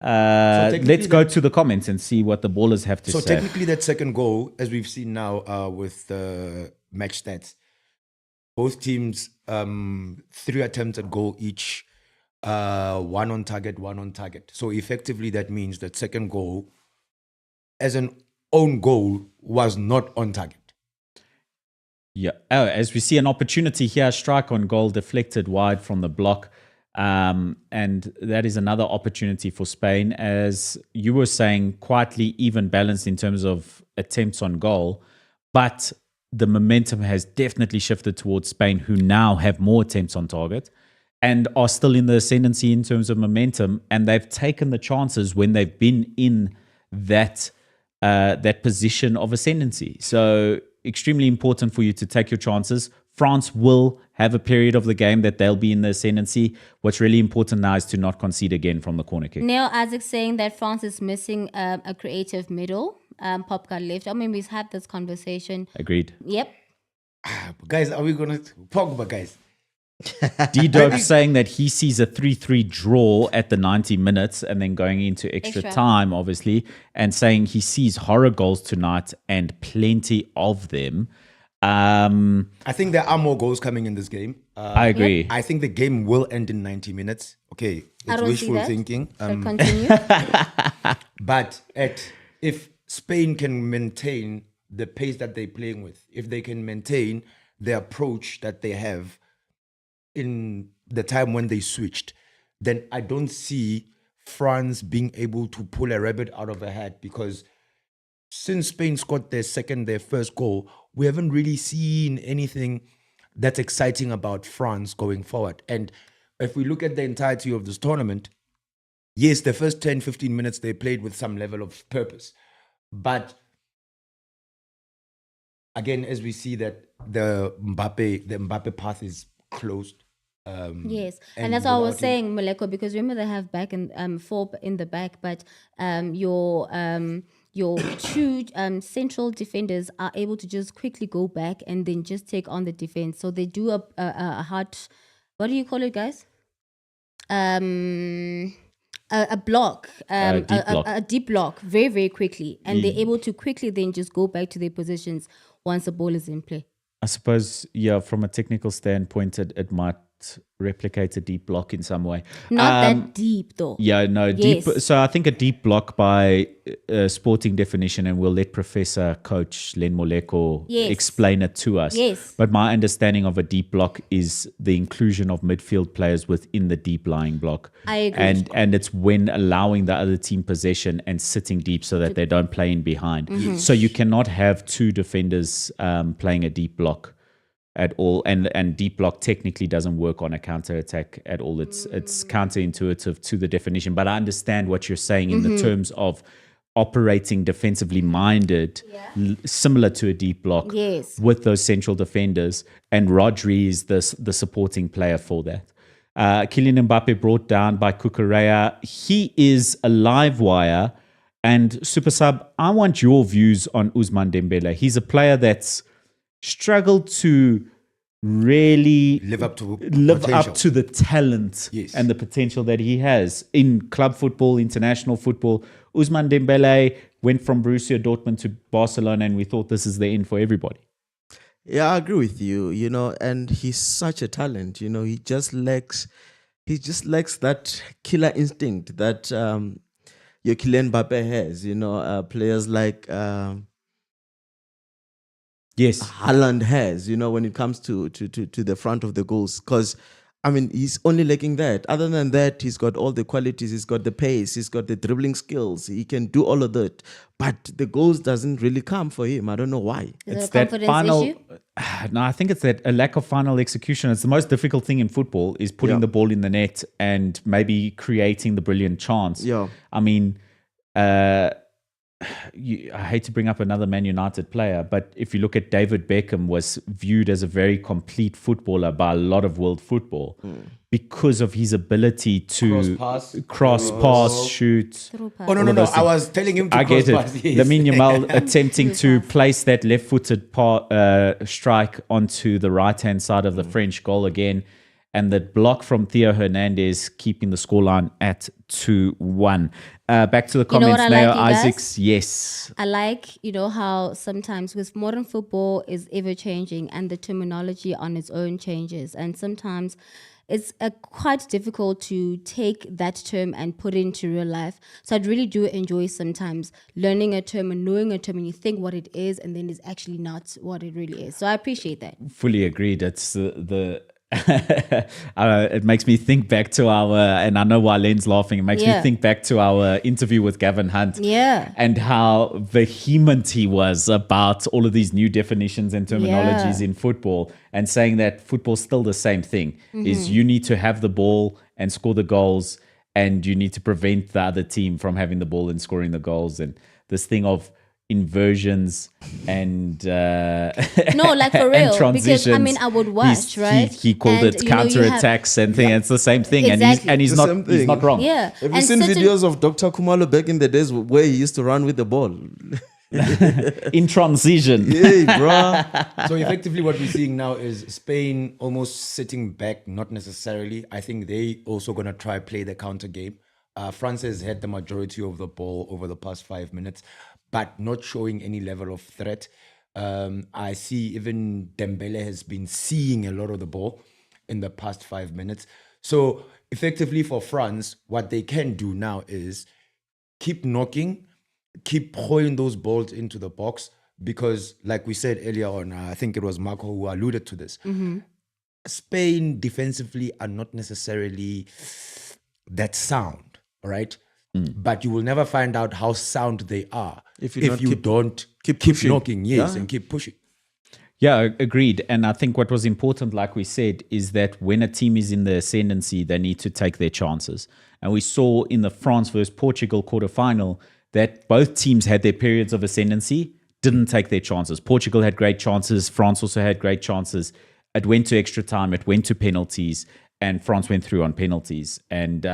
let's go to the comments and see what the ballers have to say. So technically that second goal, as we've seen now with the match stats, both teams 3 attempts at goal each, 1 on target, 1 on target. So effectively that means that second goal as an own goal was not on target. Yeah. Oh, as we see an opportunity here, strike on goal deflected wide from the block. And that is another opportunity for Spain. As you were saying, quietly even balanced in terms of attempts on goal. But the momentum has definitely shifted towards Spain, who now have more attempts on target and are still in the ascendancy in terms of momentum. And they've taken the chances when they've been in that position of ascendancy. So extremely important for you to take your chances. France will have a period of the game that they'll be in the ascendancy. What's really important now is to not concede again from the corner kick. Neil Isaac saying that France is missing a creative middle. Popka left. I mean, we've had this conversation. Agreed. Yep. Guys, are we going to Pogba, guys? D-Dope saying that he sees a 3-3 draw at the 90 minutes and then going into extra time, obviously, and saying he sees horror goals tonight and plenty of them. I think there are more goals coming in this game. I agree. Yep. I think the game will end in 90 minutes. Okay, it's wishful thinking. So continue. But if Spain can maintain the pace that they're playing with, if they can maintain the approach that they have in the time when they switched, then I don't see France being able to pull a rabbit out of a hat, because since Spain scored their first goal, we haven't really seen anything that's exciting about France going forward. And if we look at the entirety of this tournament, yes, the first 10, 15 minutes they played with some level of purpose. But again, as we see that the Mbappe path is closed. Yes, and that's what I was saying, Maleko, because remember they have back and 4 in the back, but your 2 central defenders are able to just quickly go back and then just take on the defense. So they do a hard, what do you call it, guys? A block, a deep block, very, very quickly, and they're able to quickly then just go back to their positions once the ball is in play. I suppose, yeah, from a technical standpoint, it might replicate a deep block in some way. Not that deep, though. Yeah, no, Yes. deep. So I think a deep block by sporting definition, and we'll let Professor Coach Len Moleko explain it to us. Yes. But my understanding of a deep block is the inclusion of midfield players within the deep lying block. I agree. And it's when allowing the other team possession and sitting deep so that they don't play in behind. Mm-hmm. So you cannot have 2 defenders playing a deep block at all, and deep block technically doesn't work on a counter attack at all. It's counterintuitive to the definition, but I understand what you're saying in the terms of operating defensively minded, similar to a deep block with those central defenders, and Rodri is the supporting player for that. Kylian Mbappe brought down by Cucurella. He is a live wire, and Super Sub, I want your views on Ousmane Dembele. He's a player that's struggled to really live up to the talent and the potential that he has in club football, international football. Ousmane Dembele went from Borussia Dortmund to Barcelona, and we thought this is the end for everybody. Yeah, I agree with you, and he's such a talent, he just lacks that killer instinct that your Kylian Mbappe has, players like Haaland has, when it comes to the front of the goals. Because, he's only lacking that. Other than that, he's got all the qualities. He's got the pace. He's got the dribbling skills. He can do all of that. But the goals doesn't really come for him. I don't know why. Is it a confidence issue? No, I think it's a lack of final execution. It's the most difficult thing in football is putting the ball in the net and maybe creating the brilliant chance. Yeah. I hate to bring up another Man United player, but if you look at David Beckham, was viewed as a very complete footballer by a lot of world football because of his ability to cross pass, shoot. Oh, no. I was telling him to I get it. pass. Yes. Lamine Yamal attempting to place that left-footed strike onto the right-hand side of the French goal again. And the block from Theo Hernandez keeping the scoreline at 2-1. Back to the comments now, Isaacs. Yes. I like, how sometimes with modern football is ever changing and the terminology on its own changes. And sometimes it's quite difficult to take that term and put it into real life. So I really do enjoy sometimes learning a term and knowing a term and you think what it is and then it's actually not what it really is. So I appreciate that. Fully agreed. It's the it makes me think back to our, and I know why Len's laughing, it makes me think back to our interview with Gavin Hunt and how vehement he was about all of these new definitions and terminologies in football, and saying that football's still the same thing, is you need to have the ball and score the goals, and you need to prevent the other team from having the ball and scoring the goals. And this thing of inversions and no, like for real, because I would watch, right? He called it counter-attacks and thing. It's the same thing, exactly. and he's not wrong. Yeah. Have you seen videos of Dr. Khumalo back in the days where he used to run with the ball? In transition. Yeah, bro. So effectively what we're seeing now is Spain almost sitting back, not necessarily. I think they also going to try play the counter game. France has had the majority of the ball over the past 5 minutes, but not showing any level of threat. I see even Dembele has been seeing a lot of the ball in the past 5 minutes. So effectively for France, what they can do now is keep knocking, keep pouring those balls into the box, because like we said earlier on, I think it was Marco who alluded to this. Spain defensively are not necessarily that sound, right? But you will never find out how sound they are if you don't keep knocking, and keep pushing. Yeah, agreed. And I think what was important, like we said, is that when a team is in the ascendancy, they need to take their chances. And we saw in the France versus Portugal quarterfinal that both teams had their periods of ascendancy, didn't take their chances. Portugal had great chances. France also had great chances. It went to extra time. It went to penalties. And France went through on penalties. And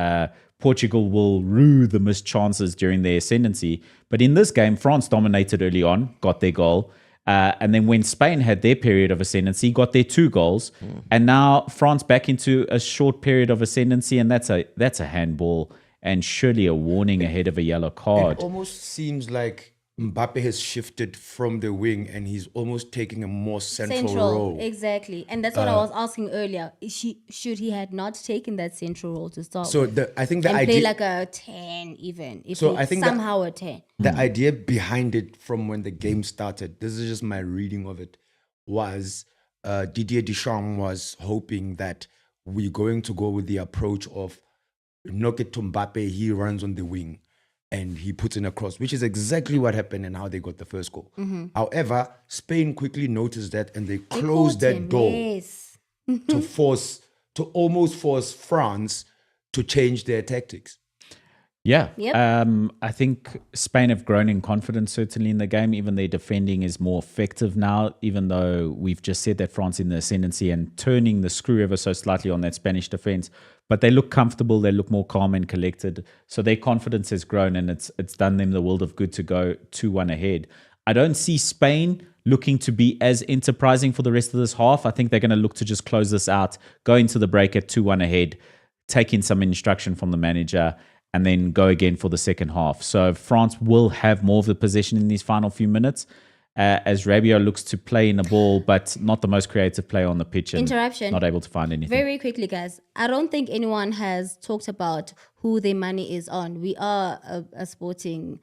Portugal will rue the missed chances during their ascendancy. But in this game, France dominated early on, got their goal. And then when Spain had their period of ascendancy, got their 2 goals. And now France back into a short period of ascendancy. And that's a handball and surely a warning ahead of a yellow card. It almost seems like Mbappe has shifted from the wing and he's almost taking a more central role. Exactly. And that's what I was asking earlier. Should he had not taken that central role to start with? I think the and idea... play like a 10 even. I think somehow a 10. The idea behind it from when the game started, this is just my reading of it, was Didier Deschamps was hoping that we're going to go with the approach of knock it to Mbappe, he runs on the wing and he puts in a cross, which is exactly what happened and how they got the first goal. However, Spain quickly noticed that and they closed that door to almost force France to change their tactics. Yeah. I think Spain have grown in confidence, certainly in the game. Even their defending is more effective now, even though we've just said that France in the ascendancy and turning the screw ever so slightly on that Spanish defense. But they look comfortable. They look more calm and collected. So their confidence has grown and it's done them the world of good to go 2-1 ahead. I don't see Spain looking to be as enterprising for the rest of this half. I think they're going to look to just close this out, go into the break at 2-1 ahead, take in some instruction from the manager, and then go again for the second half. So France will have more of the possession in these final few minutes as Rabiot looks to play in the ball, but not the most creative player on the pitch. And Interruption. Not able to find anything. Very quickly, guys. I don't think anyone has talked about who their money is on. We are a sporting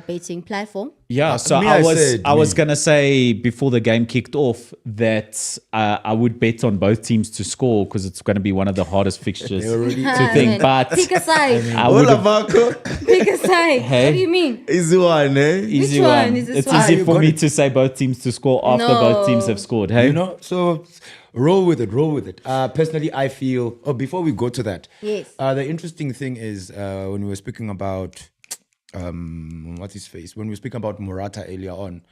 betting platform. Yeah, so I was going to say before the game kicked off that I would bet on both teams to score because it's going to be one of the hardest fixtures to think. But pick a side. Pick a side. Hey? What do you mean? Easy one, eh? Easy Which one. one is this It's one? easy for me to say both teams to score after both teams have scored. Hey, You know, so roll with it. Personally, I feel, before we go to that, Yes. the interesting thing is when we were speaking about, what's his face? When we were speaking about Morata earlier on,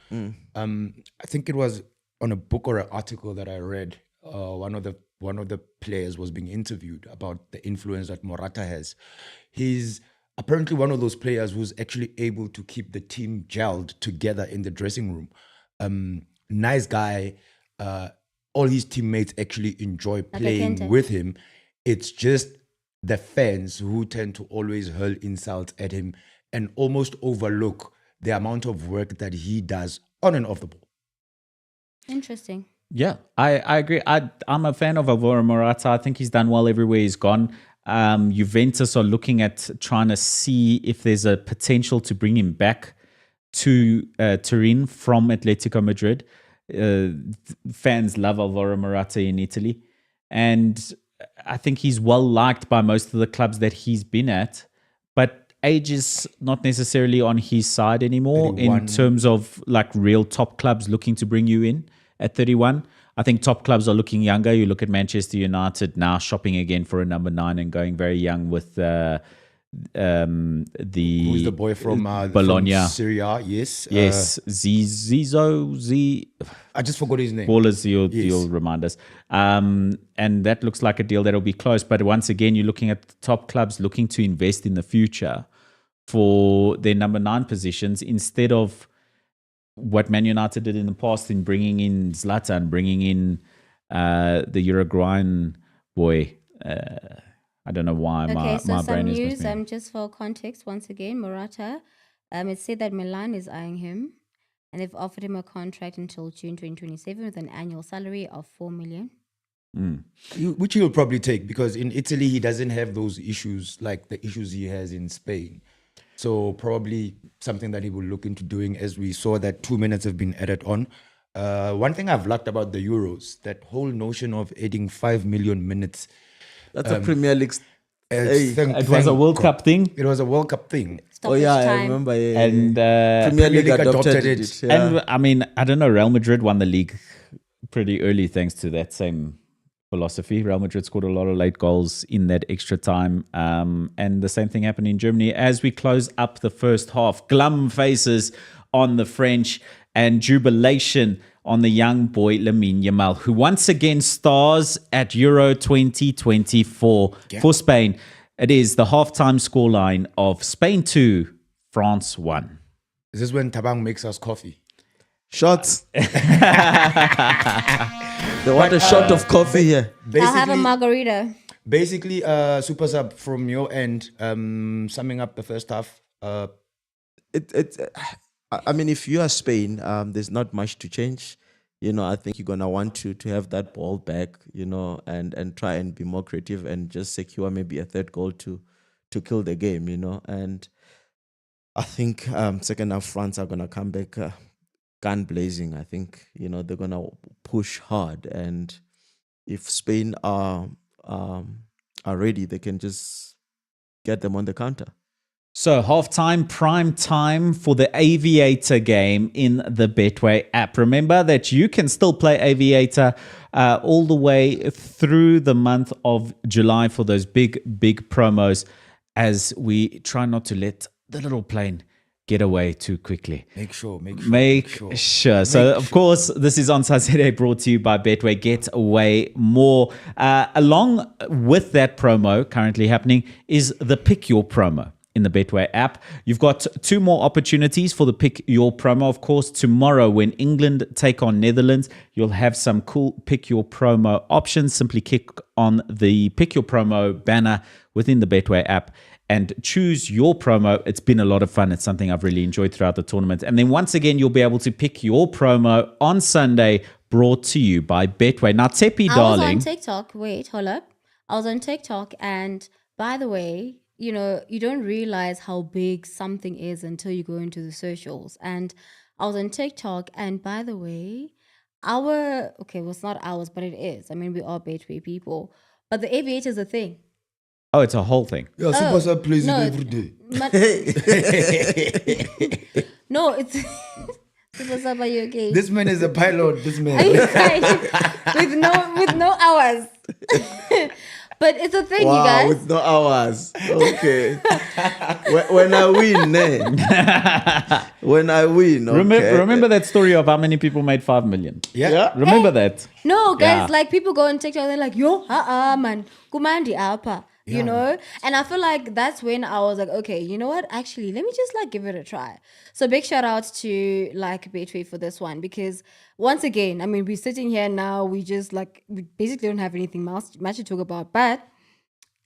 I think it was on a book or an article that I read, one of the players was being interviewed about the influence that Morata has. He's apparently one of those players who's actually able to keep the team gelled together in the dressing room. Nice guy. All his teammates actually enjoy playing with him. It's just the fans who tend to always hurl insults at him and almost overlook the amount of work that he does on and off the ball. Interesting. yeah, I agree. I'm a fan of Alvaro Morata. I think he's done well everywhere he's gone. Juventus are looking at trying to see if there's a potential to bring him back to Turin from Atletico Madrid. Fans love Alvaro Morata in Italy, and I think he's well liked by most of the clubs that he's been at, but age is not necessarily on his side anymore 31. in terms of like real top clubs looking to bring you in at 31. I think top clubs are looking younger. You look at Manchester United now shopping again for a number 9 and going very young with Who's the boy from Bologna. From Syria? Yes. Zizou. I just forgot his name. Ballers, you'll remind us. And that looks like a deal that'll be close. But once again, you're looking at the top clubs looking to invest in the future for their number 9 positions instead of what Man United did in the past in bringing in Zlatan, bringing in the Uruguayan boy. I don't know why my So brain some is news, missing. just for context, once again, Morata, it said that Milan is eyeing him and they've offered him a contract until June 2027 with an annual salary of 4 million. Which he'll probably take because in Italy he doesn't have those issues like the issues he has in Spain. So probably something that he will look into doing, as we saw that 2 minutes have been added on. One thing I've liked about the Euros, that whole notion of adding 5 million minutes. That's a Premier League. It was a World Cup thing. It was a World Cup thing. Stoppage I time. remember. Yeah, And Premier League adopted it. Yeah. And I mean, I don't know, Real Madrid won the league pretty early thanks to that same philosophy. Real Madrid scored a lot of late goals in that extra time. And the same thing happened in Germany. As we close up the first half, glum faces on the French and jubilation on the young boy Lamine Yamal, who once again stars at Euro 2024 for Spain. It is the halftime scoreline of Spain 2, France 1. Is this when Tabang makes us coffee? Shots. They want a shot of coffee here. I'll have a margarita. Basically, super sub from your end, summing up the first half. I mean, if you are Spain, there's not much to change. You know, I think you're gonna want to have that ball back, you know, and try and be more creative and just secure maybe a third goal to kill the game, you know. And I think second half France are gonna come back gun blazing. I think, you know, they're gonna push hard, and if Spain are ready, they can just get them on the counter. So halftime, prime time for the Aviator game in the Betway app. Remember that you can still play Aviator all the way through the month of July for those big promos as we try not to let the little plane get away too quickly. Make sure. So, of course, this is Onside Saturday brought to you by Betway. Get away more. Along with that promo currently happening is the Pick Your promo. in the Betway app. You've got 2 more opportunities for the Pick Your Promo. Of course, tomorrow when England take on Netherlands, you'll have some cool Pick Your Promo options. Simply click on the Pick Your Promo banner within the Betway app and choose your promo. It's been a lot of fun. It's something I've really enjoyed throughout the tournament. And then once again, you'll be able to pick your promo on Sunday, brought to you by Betway. Now, Tsepi, darling. I was on TikTok. Wait, hold up. I was on TikTok, and by the way, you know, you don't realize how big something is until you go into the socials. And I was on TikTok, and by the way, it's not ours, but it is. I mean, we are Betway people. But the aviator is a thing. Oh, it's a whole thing. Yeah, Super Sub plays it every day. No, it's Super Sub, are you okay? This man is a pilot. This man. Are you crying? with no hours. But it's a thing, you guys. With no hours. Okay. when I win, when I win. Okay. Remember that story of how many people made 5 million? Yeah. Remember that? No, guys, Yeah. like people go on TikTok, they're like, yo, man, kumandi apa. You know, and I feel like that's when I was like, okay, you know what? Actually, let me just like give it a try. So big shout out to like Betway for this one, because once again, I mean, we're sitting here now, we basically don't have anything much to talk about. But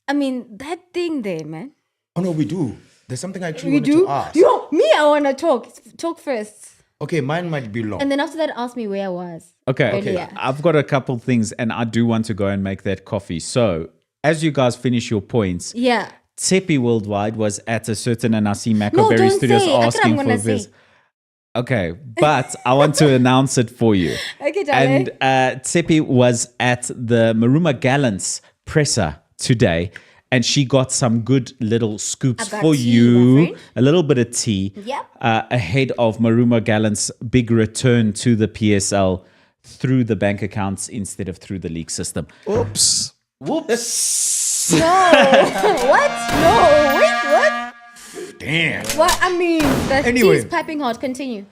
I mean, that thing there, man. Oh no, we do. There's something I actually We wanted do. to ask. I want to talk first, Okay, mine might be long. and then after that, ask me where I was. Okay. earlier. I've got a couple things, and I do want to go and make that coffee. So, as you guys finish your points, Yeah. Tsepi Worldwide was at a certain, and I see No, Macaberry don't Studios say. asking I'm for gonna this. say. Okay, but I want to announce it for you. Okay, darling. And Tsepi was at the Maruma Gallants presser today, and she got some good little scoops I've got for tea, you. my friend. A little bit of tea. Yep. Ahead of Maruma Gallants' big return to the PSL through the bank accounts instead of through the league system. Oops. Whoops. No. What? No. Wait, what? Damn. Well, I mean, the Anyway. tea's piping hot. Continue.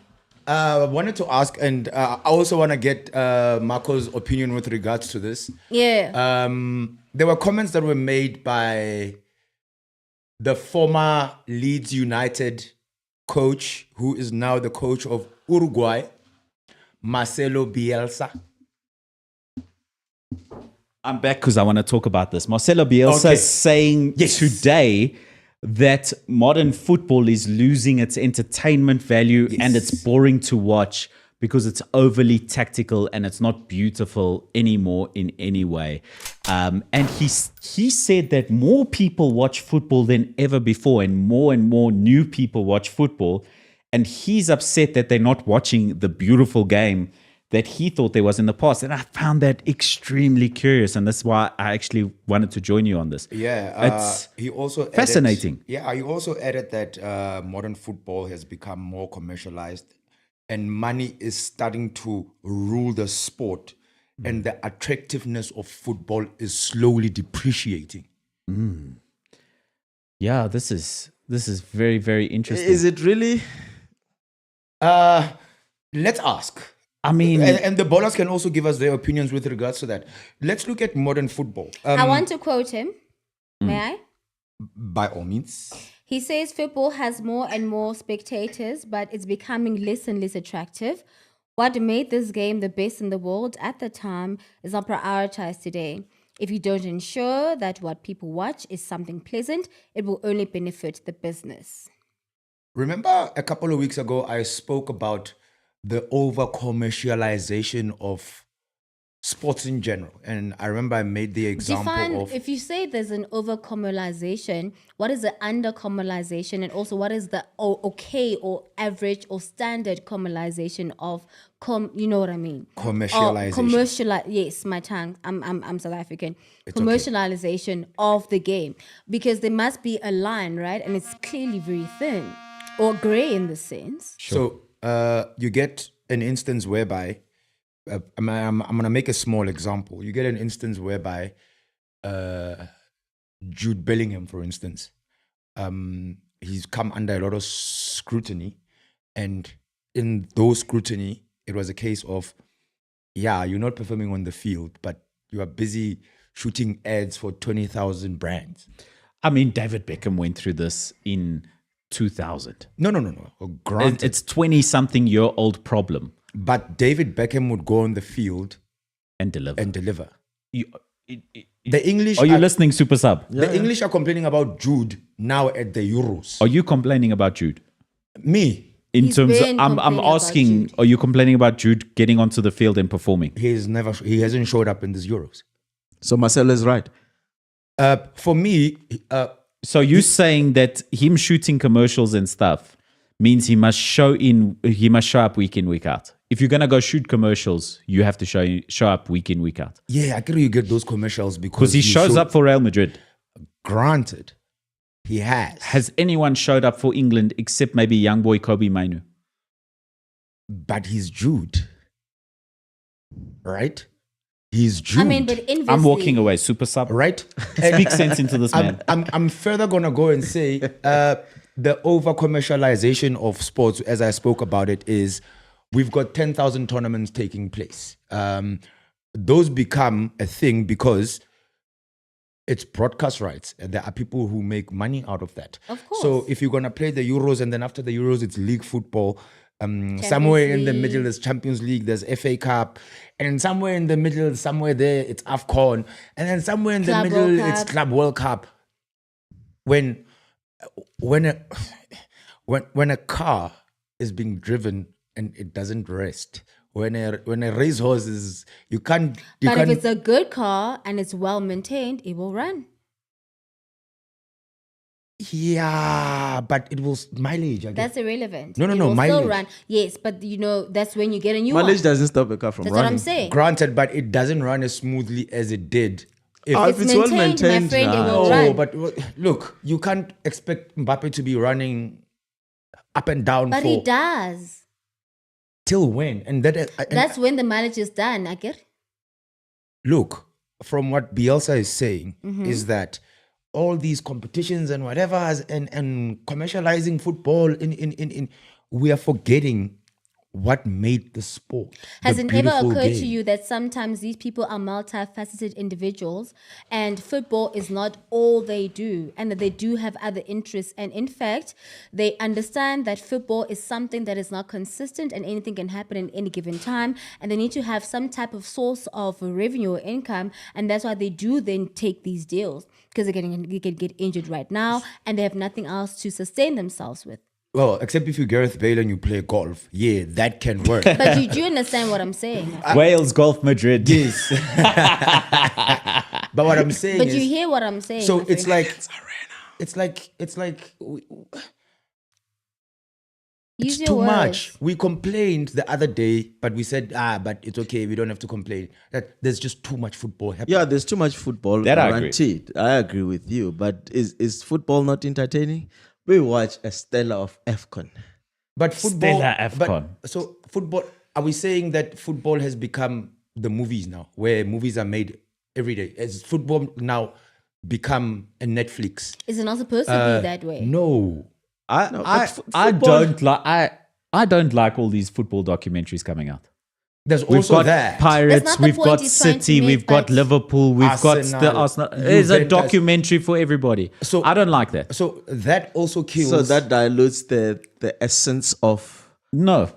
I wanted to ask, and I also want to get Marco's opinion with regards to this. Yeah. There were comments that were made by the former Leeds United coach, who is now the coach of Uruguay, Marcelo Bielsa. I'm back because I want to talk about this. Marcelo Bielsa Okay. is saying today that modern football is losing its entertainment value and it's boring to watch because it's overly tactical and it's not beautiful anymore in any way. And he said that more people watch football than ever before, and more new people watch football. And he's upset that they're not watching the beautiful game that he thought there was in the past. And I found that extremely curious. And that's why I actually wanted to join you on this. Yeah, It's he also added, fascinating. Yeah, he also added that modern football has become more commercialized, and money is starting to rule the sport, and the attractiveness of football is slowly depreciating. Yeah, this is very, very interesting. Is it really? Let's ask. I mean, And the ballers can also give us their opinions with regards to that. Let's look at modern football. I want to quote him. May I? By all means. He says football has more and more spectators, but it's becoming less and less attractive. What made this game the best in the world at the time is not prioritized today. If you don't ensure that what people watch is something pleasant, it will only benefit the business. Remember a couple of weeks ago, I spoke about the over commercialization of sports in general. And I remember I made the example of... If you say there's an over commercialization, what is the under commercialization, and also what is the okay or average or standard commercialization of you know what I mean? Commercialization. Yes, my tongue. I'm South African. Commercialization of the game, because there must be a line, right? And it's clearly very thin or gray in this sense. So you get an instance whereby I'm going to make a small example. You get an instance whereby Jude Bellingham, for instance, he's come under a lot of scrutiny. And in those scrutiny, it was a case of, yeah, you're not performing on the field, but you are busy shooting ads for 20,000 brands. I mean, David Beckham went through this in 2000. No. Granted. It's 20-something-year-old problem. But David Beckham would go on the field And deliver. The English Are you listening, Super Sub? The English are complaining about Jude now at the Euros. Are you complaining about Jude? Me. He's I'm been I'm complaining about asking, Jude. are you complaining about Jude getting onto the field and performing? He hasn't showed up in this Euros. So Marcelo is right. For me, So you're saying that him shooting commercials and stuff means he must show up week in, week out. If you're gonna go shoot commercials, you have to show up week in, week out. yeah, I agree you get those commercials Because he shows up for Real Madrid. Granted, he has. Has anyone showed up for England except maybe young boy Kobe Mainu? But he's Jude. Right? He's Jude. I mean, but inversely, I'm walking away, Super Sub. right? Speak sense into this man. I'm further gonna go and say the over commercialization of sports, as I spoke about it, is we've got 10,000 tournaments taking place. Those become a thing because it's broadcast rights, and there are people who make money out of that. Of course. So if you're gonna play the Euros, and then after the Euros, it's league football. Somewhere in the League. middle is Champions League, there's FA Cup, and somewhere in the middle, somewhere there, it's AFCON, and then somewhere in Club the middle, World it's Cup. Club World Cup. When a car is being driven and it doesn't rest, when a racehorse is, you can't. But if it's a good car and it's well maintained, it will run. Yeah, but it will mileage. I guess. That's irrelevant. No, It will mileage. still run. Yes, but that's when you get a new Mileage one. doesn't stop a car from That's what running. I'm saying. Granted, but it doesn't run as smoothly as it did. If If it's well maintained, my friend, it nah. will No, run. but look, you can't expect Mbappe to be running up and down But for he does. till when? And That's when the mileage is done, I get. look, from what Bielsa is saying, Mm-hmm. is that all these competitions and whatever and commercializing football in we are forgetting what made the sport. Has the it ever beautiful occurred to game. you that sometimes these people are multifaceted individuals and football is not all they do and that they do have other interests? And in fact, they understand that football is something that is not consistent and anything can happen in any given time. And they need to have some type of source of revenue or income. And that's why they do then take these deals because they can get injured right now and they have nothing else to sustain themselves with. Well, except if you're Gareth Bale and you play golf. Yeah, that can work. But you do understand what I'm saying. Wales Golf Madrid. Yes. But what I'm saying But is, you hear what I'm saying. so my it's friend. like it's Use your too words. much. We complained the other day, but we said, but it's okay. We don't have to complain. That there's just too much football happening. Yeah, there's too much football. That I agree. guaranteed. I agree with you. But is football not entertaining? We watch a Stella of AFCON. But football. Stella AFCON. So football. Are we saying that football has become the movies now, where movies are made every day? Has football now become a Netflix? Is it not supposed to be that way? No. I don't like all these football documentaries coming out. There's We've also got that. Pirates, That's not the we've point got he's trying to City, make, we've got but- Liverpool, we've got Arsenal, the Arsenal. It's a Juventus. documentary for everybody. So- I don't like that. So that also kills. So that dilutes the essence of. No,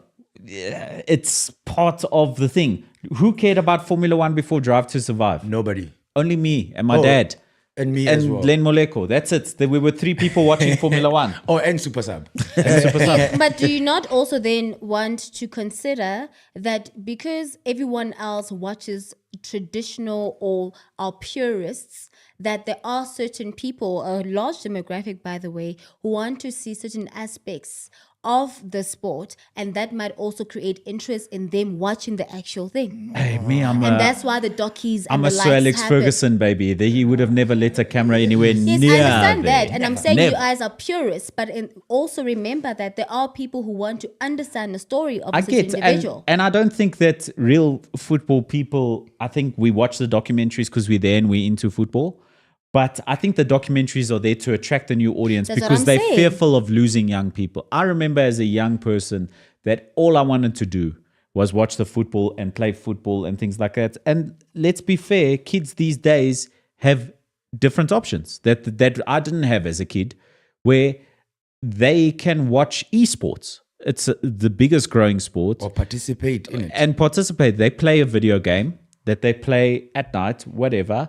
it's part of the thing. Who cared about Formula One before Drive to Survive? nobody. Only me and my Oh, dad. And me And as well. Len Moleko. That's it. We were 3 people watching Formula One. Oh, and Super Sub. But do you not also then want to consider that because everyone else watches traditional or are purists, that there are certain people, a large demographic, by the way, who want to see certain aspects of the sport, and that might also create interest in them watching the actual thing. Hey, me, I'm And a, that's why the dockies I'm and a the Sir likes Alex happen. Ferguson, baby. He would have never let a camera anywhere Yes, near I understand there. that. And I'm saying you Never. guys are purists, but also remember that there are people who want to understand the story of I such get, individual. and I don't think that real football people, I think we watch the documentaries because we're there and we're into football. But I think the documentaries are there to attract a new audience That's what because I'm they're saying. fearful of losing young people. I remember as a young person that all I wanted to do was watch the football and play football and things like that. And let's be fair, kids these days have different options that I didn't have as a kid, where they can watch esports. It's the biggest growing sport. Or participate in it. And participate. They play a video game that they play at night, whatever.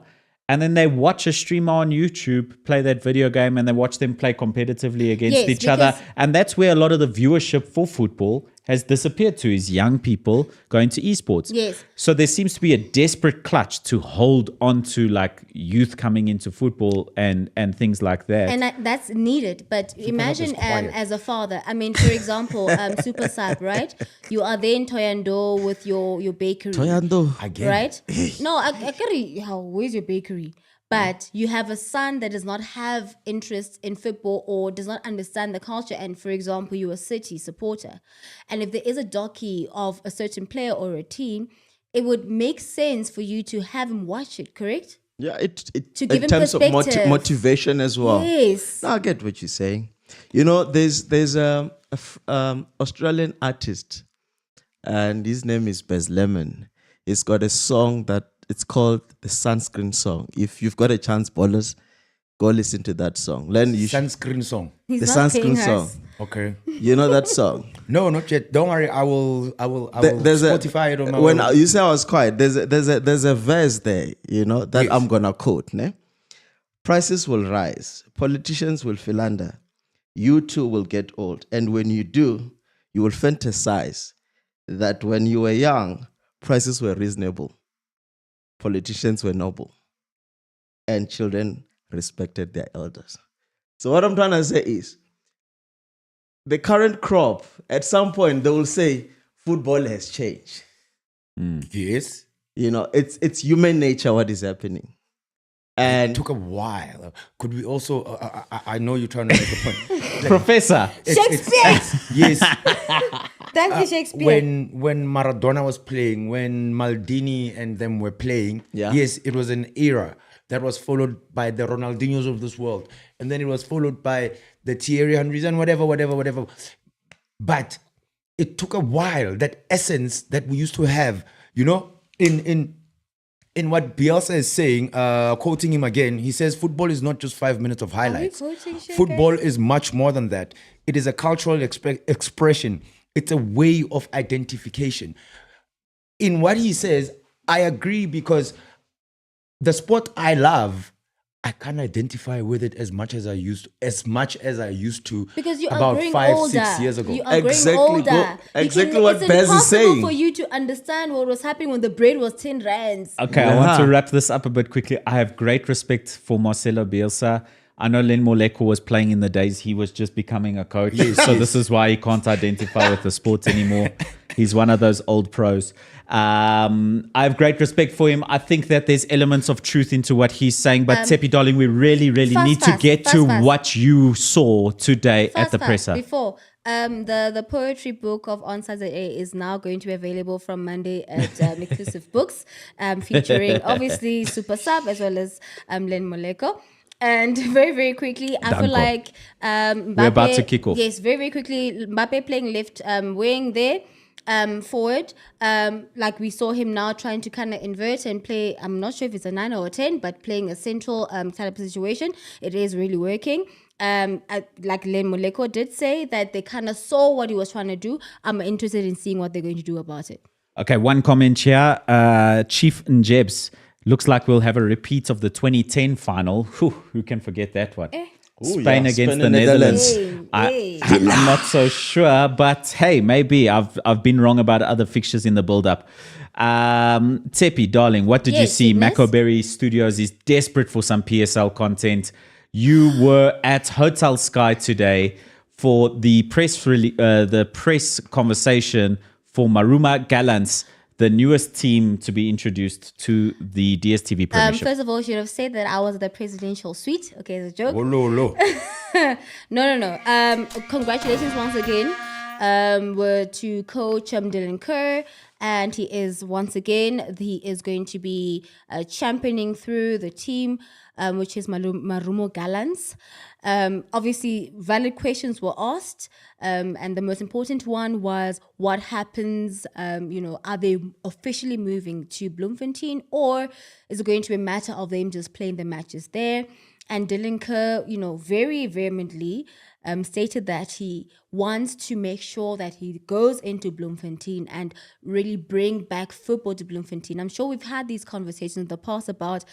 And then they watch a streamer on YouTube play that video game, and they watch them play competitively against each other. And that's where a lot of the viewership for football has disappeared to, is young people going to esports. Yes. So there seems to be a desperate clutch to hold on to like youth coming into football and things like that. And that's needed. But imagine as a father, I mean, for example, Super Sub, right? You are there in Thoyando with your bakery. Thoyando. Again. Right? No, where's your bakery? But you have a son that does not have interest in football or does not understand the culture. And for example, you're a City supporter. And if there is a docu of a certain player or a team, it would make sense for you to have him watch it, correct? Yeah, it To give in him terms of perspective. motivation as well. Yes. No, I get what you're saying. You know, there's a Australian artist, and his name is Bez Lemon. He's got a song that it's called the Sunscreen Song. If you've got a chance, ballers, go listen to that song. Sunscreen song. He's The not paying Sunscreen us. Song. Okay. You know that song? No, not yet. Don't worry. I will There's Spotify it on my when own. you say I was quiet, there's a verse there, you know, that Yes. I'm gonna quote. Ne? Prices will rise, politicians will philander, you too will get old, and when you do, you will fantasize that when you were young, prices were reasonable, politicians were noble, and children respected their elders. So what I'm trying to say is, the current crop, at some point, they will say, football has changed. Yes. You know, it's human nature what is happening. It And took a while. Could we also? I know you're trying to make a point. Professor. Shakespeare! Yes. Thank you, Shakespeare. When Maradona was playing, when Maldini and them were playing, Yeah. yes, it was an era that was followed by the Ronaldinhos of this world, and then it was followed by the Thierry Henrys and whatever. But it took a while. That essence that we used to have, you know, in what Bielsa is saying, quoting him again, he says football is not just 5 minutes of highlights. quoting Shaka? Football is much more than that. It is a cultural expression. It's a way of identification. In what he says, I agree, because the sport I love, I can't identify with it as much as I used to Because you are about growing 5, older. 6 years ago. You are Exactly, growing older. bro. Exactly what it's Bez is impossible saying. for you to understand what was happening when the bread was 10 rands. Okay, I want to Yeah. wrap this up a bit quickly. I have great respect for Marcelo Bielsa. I know Len Moleko was playing in the days he was just becoming a coach. So this is why he can't identify with the sport anymore. He's one of those old pros. I have great respect for him. I think that there's elements of truth into what he's saying. But Tsepi, darling, we really need to get to what you saw today at the presser. Before, the poetry book of Onside is now going to be available from Monday at Inclusive Books, featuring obviously Super Sub as well as Len Moleko. And very quickly, I feel like Mbappe, we're about to kick off. Yes, very quickly, Mbappe playing left wing there. Forward, like we saw him now trying to kind of invert and play. I'm not sure if it's a 9 or a 10, but playing a central kind of situation, it is really working. Like Len Moleko did say that they kind of saw what he was trying to do. I'm interested in seeing what they're going to do about it. Okay, one comment here. Chief Njebs, looks like we'll have a repeat of the 2010 final. Who can forget that one? Spain against the Netherlands. I'm not so sure, but hey, maybe I've been wrong about other fixtures in the build-up. Tsepi, darling, what did you see? Ignis? Macoberry Studios is desperate for some PSL content. You were at Hotel Sky today for the press conversation for Maruma Gallants, the newest team to be introduced to the DSTV Premiership. First of all, you should have said that I was at the presidential suite. Okay, it's a joke. Oh, no. No. Congratulations once again. were to coach Dylan Kerr, and he is going to be championing through the team, which is Marumo Gallants. Obviously, valid questions were asked, and the most important one was what happens, are they officially moving to Bloemfontein, or is it going to be a matter of them just playing the matches there? And Dylan Kerr, very vehemently stated that he wants to make sure that he goes into Bloemfontein and really bring back football to Bloemfontein. I'm sure we've had these conversations in the past about,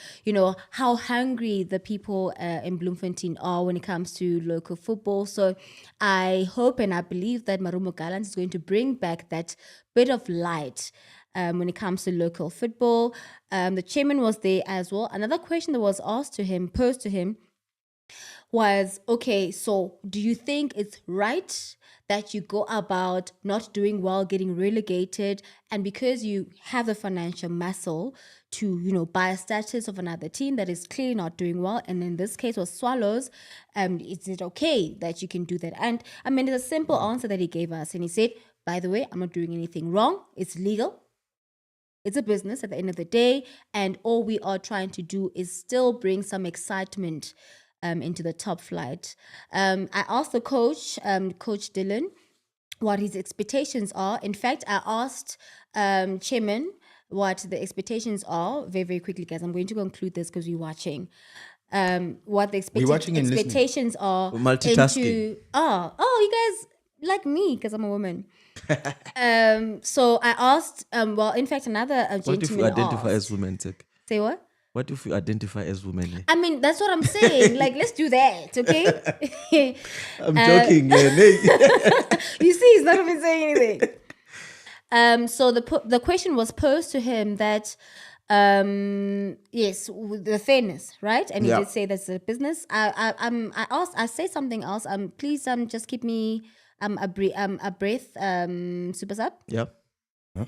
how hungry the people in Bloemfontein are when it comes to local football. So I hope and I believe that Marumo Gallants is going to bring back that bit of light when it comes to local football. The chairman was there as well. Another question that was posed to him, was, okay, so do you think it's right that you go about not doing well, getting relegated, and because you have the financial muscle to, buy a status of another team that is clearly not doing well, and in this case was Swallows, is it okay that you can do that? And I mean, it's a simple answer that he gave us, and he said, by the way, I'm not doing anything wrong. It's legal. It's a business at the end of the day, and all we are trying to do is still bring some excitement into the top flight. I asked the coach, Coach Dylan, what his expectations are. In fact, I asked Chairman what the expectations are. Very, very quickly, guys. I'm going to conclude this because we're watching. What the expectations are. Multitasking. You guys like me because I'm a woman. So I asked, in fact, another gentleman What if you identify asked, as women, Tech? Say what? What if you identify as women? I mean, that's what I'm saying. Like, let's do that, okay? I'm joking. You see, he's not even saying anything. So the question was posed to him that, yes, the fairness, right? And he did say that's a business. I said something else. Please, just keep me a breath. Super sub. Yep. Huh?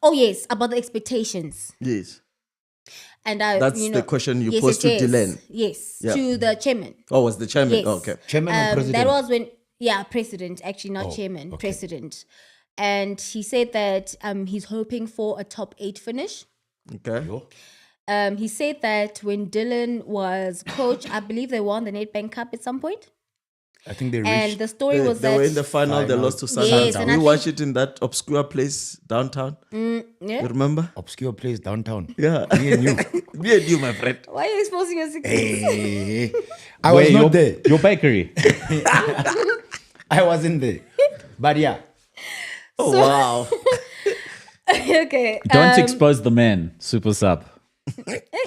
Oh yes, about the expectations. Yes. And that's the question you posed to Dylan. Yes, to the chairman. Oh, was the chairman? Yes. Oh, okay. Chairman or president? That was when, president, actually not chairman, president. And he said that he's hoping for a top 8 finish. Okay. He said that when Dylan was coach, I believe they won the Nedbank Cup at some point. I think they reached. And the story was they that were in the final. They lost to Yes, Southampton. and We watched it in that obscure place downtown. You remember? Obscure place downtown. Yeah. Me and you. Me and you, my friend. Why are you exposing your secrets? Hey. I was not there. Your bakery. I wasn't there. But yeah. Oh, wow. Okay. Don't expose the man, super sub.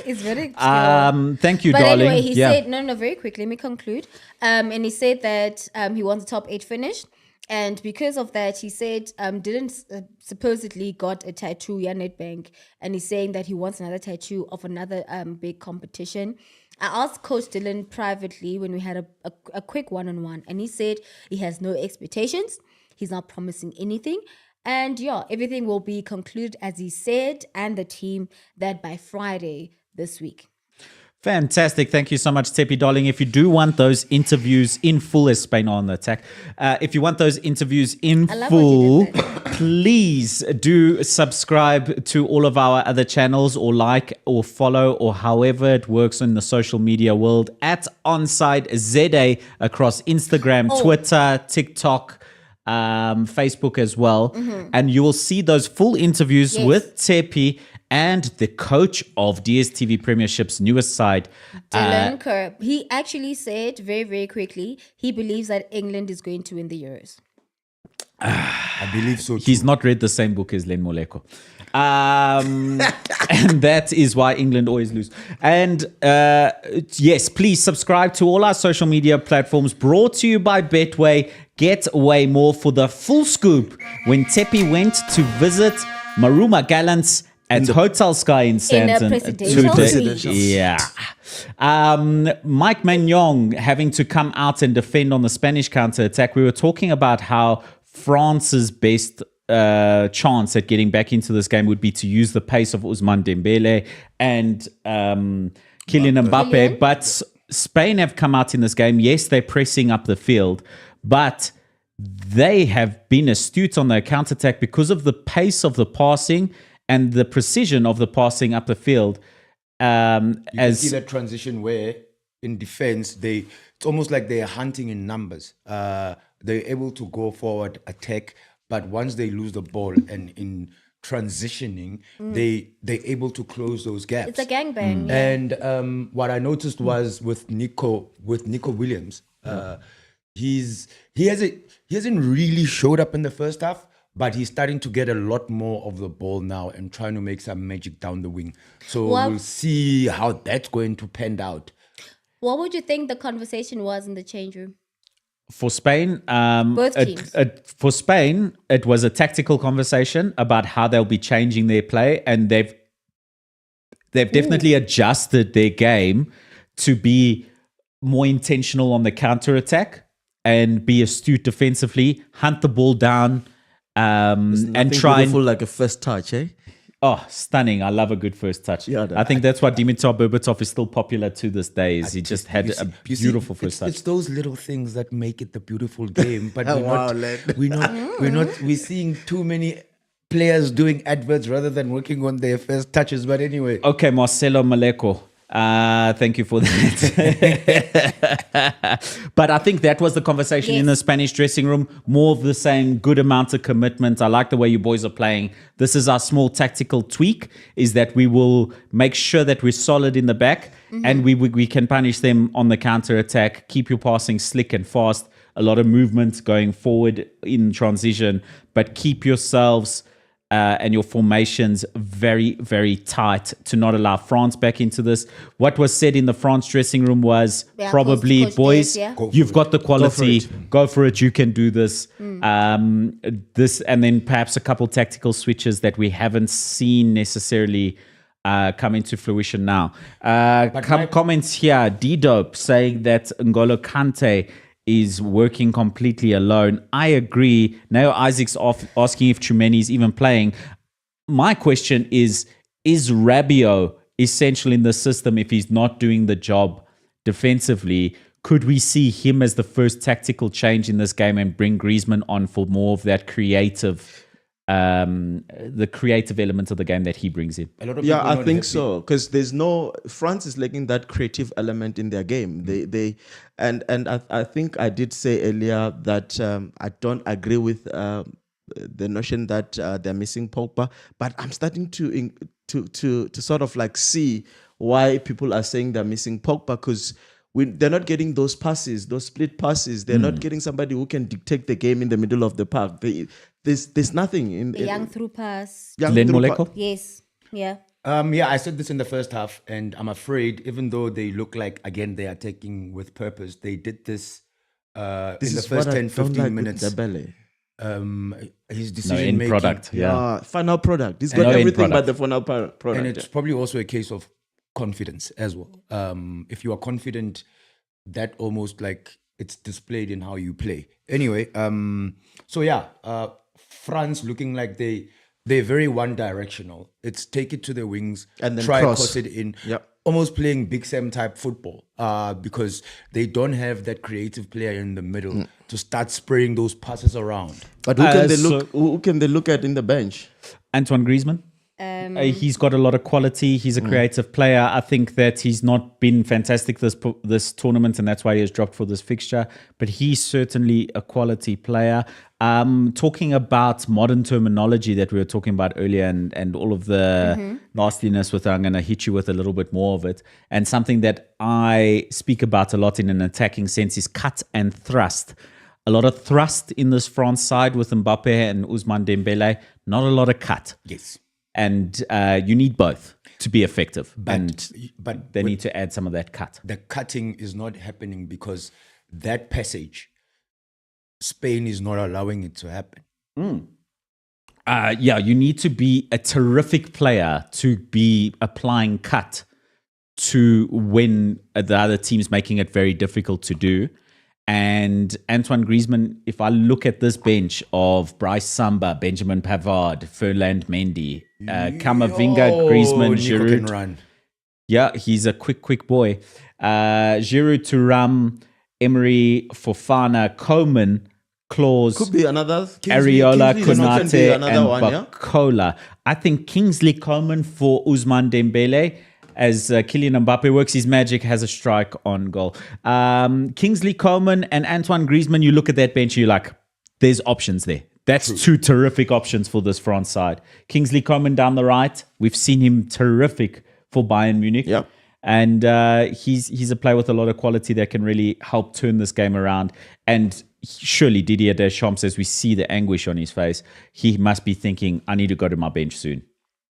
It's very obscure. Thank you, But darling. anyway, he said, no, very quickly, let me conclude. And he said that he wants a top 8 finish. And because of that, he said Dylan supposedly got a tattoo, Nedbank, and he's saying that he wants another tattoo of another big competition. I asked Coach Dylan privately when we had a quick one-on-one, and he said he has no expectations. He's not promising anything. And everything will be concluded, as he said, and the team, that by Friday this week. Fantastic. Thank you so much, Tepi, darling. If you do want those interviews in full, as Spain on the attack, if you want those interviews in full, please do subscribe to all of our other channels, or like or follow, or however it works in the social media world, at Onside ZA across Instagram, Twitter, TikTok, Facebook as well. And you will see those full interviews with Tepi and the coach of DSTV Premiership's newest side, Dylan Kerr. He actually said very, very quickly, he believes that England is going to win the Euros. I believe so too. He's not read the same book as Len Moleko. And that is why England always lose. And yes, please subscribe to all our social media platforms, brought to you by Betway. Get way more for the full scoop when Tepi went to visit Maruma Gallants at Hotel Sky in Sandton. In a presidential suite. Yeah. Mike Maignan having to come out and defend on the Spanish counter-attack. We were talking about how France's best chance at getting back into this game would be to use the pace of Ousmane Dembele and Kylian Mbappe. But Spain have come out in this game. Yes, they're pressing up the field, but they have been astute on their counterattack because of the pace of the passing and the precision of the passing up the field. You can see that transition where in defense, it's almost like they're hunting in numbers. They're able to go forward, attack, but once they lose the ball and in transitioning, they're able to close those gaps. It's a gangbang. Yeah. And what I noticed was with Nico Williams, he hasn't really showed up in the first half, but he's starting to get a lot more of the ball now and trying to make some magic down the wing. So we'll see how that's going to pan out. What would you think the conversation was in the change room? For Spain, Both teams. For Spain, it was a tactical conversation about how they'll be changing their play, and they've definitely adjusted their game to be more intentional on the counter attack and be astute defensively, hunt the ball down, and try beautiful like a first touch, eh? Oh, stunning. I love a good first touch. Yeah, I think that's why Dimitar Berbatov is still popular to this day. Is he just had a beautiful first touch. It's those little things that make it the beautiful game. But we're seeing too many players doing adverts rather than working on their first touches. But anyway. Okay, Marcelo Maleko. Thank you for that. But I think that was the conversation in the Spanish dressing room. More of the same, good amount of commitment. I like the way you boys are playing. This is our small tactical tweak, is that we will make sure that we're solid in the back and we can punish them on the counter attack. Keep your passing slick and fast. A lot of movement going forward in transition, but keep yourselves and your formations very, very tight to not allow France back into this. What was said in the France dressing room was probably, boys, you've got the quality. Go for it. You can do this. This, and then perhaps a couple tactical switches that we haven't seen necessarily come into fruition now. Comments here. D-Dope saying that N'Golo Kante is working completely alone. I agree. Now Isaac's asking if Tchouameni is even playing. My question is Rabiot essential in the system if he's not doing the job defensively? Could we see him as the first tactical change in this game and bring Griezmann on for more of that creative the creative element of the game that he brings in? I think so, because France is lacking that creative element in their game. I think I did say earlier that I don't agree with the notion that they're missing Pogba, but I'm starting to sort of like see why people are saying they're missing Pogba, because they're not getting those passes, those split passes. They're not getting somebody who can dictate the game in the middle of the park. There's nothing in the young through pass. Len Moleko? Yes. Yeah. I said this in the first half, and I'm afraid, even though they look like, again, they are attacking with purpose, they did this in the first 10-15 minutes. His decision making. Product, final product. He's got everything but the final product. And it's probably also a case of confidence as well. If you are confident, that almost like it's displayed in how you play. Anyway, France looking like they're very one-directional. It's take it to the wings and then cross it in. Yep. Almost playing Big Sam type football because they don't have that creative player in the middle to start spraying those passes around. But who can they look at in the bench? Antoine Griezmann. He's got a lot of quality. He's a creative player. I think that he's not been fantastic this tournament, and that's why he has dropped for this fixture. But he's certainly a quality player. Talking about modern terminology that we were talking about earlier, and all of the nastiness with it, I'm going to hit you with a little bit more of it. And something that I speak about a lot in an attacking sense is cut and thrust. A lot of thrust in this France side with Mbappe and Ousmane Dembele. Not a lot of cut. Yes. And you need both to be effective. But they need to add some of that cut. The cutting is not happening because that passage, Spain is not allowing it to happen. You need to be a terrific player to be applying cut to when the other team's making it very difficult to do. And Antoine Griezmann, if I look at this bench of Bryce Samba, Benjamin Pavard, Ferland Mendy, Camavinga, Griezmann, Giroud. Can run. Yeah, he's a quick boy. Giroud, Thuram, Emery, Fofana, Coman, Claus, Could be another. Areola, Kingsley Coman can be Konate, another and one, yeah? Bakola. I think Kingsley Coman for Ousmane Dembele. As Kylian Mbappe works his magic, has a strike on goal. Kingsley Coman and Antoine Griezmann, you look at that bench, you're like, there's options there. That's two terrific options for this France side. Kingsley Coman down the right, we've seen him terrific for Bayern Munich. Yep. And he's a player with a lot of quality that can really help turn this game around. And surely Didier Deschamps, as we see the anguish on his face, he must be thinking, I need to go to my bench soon.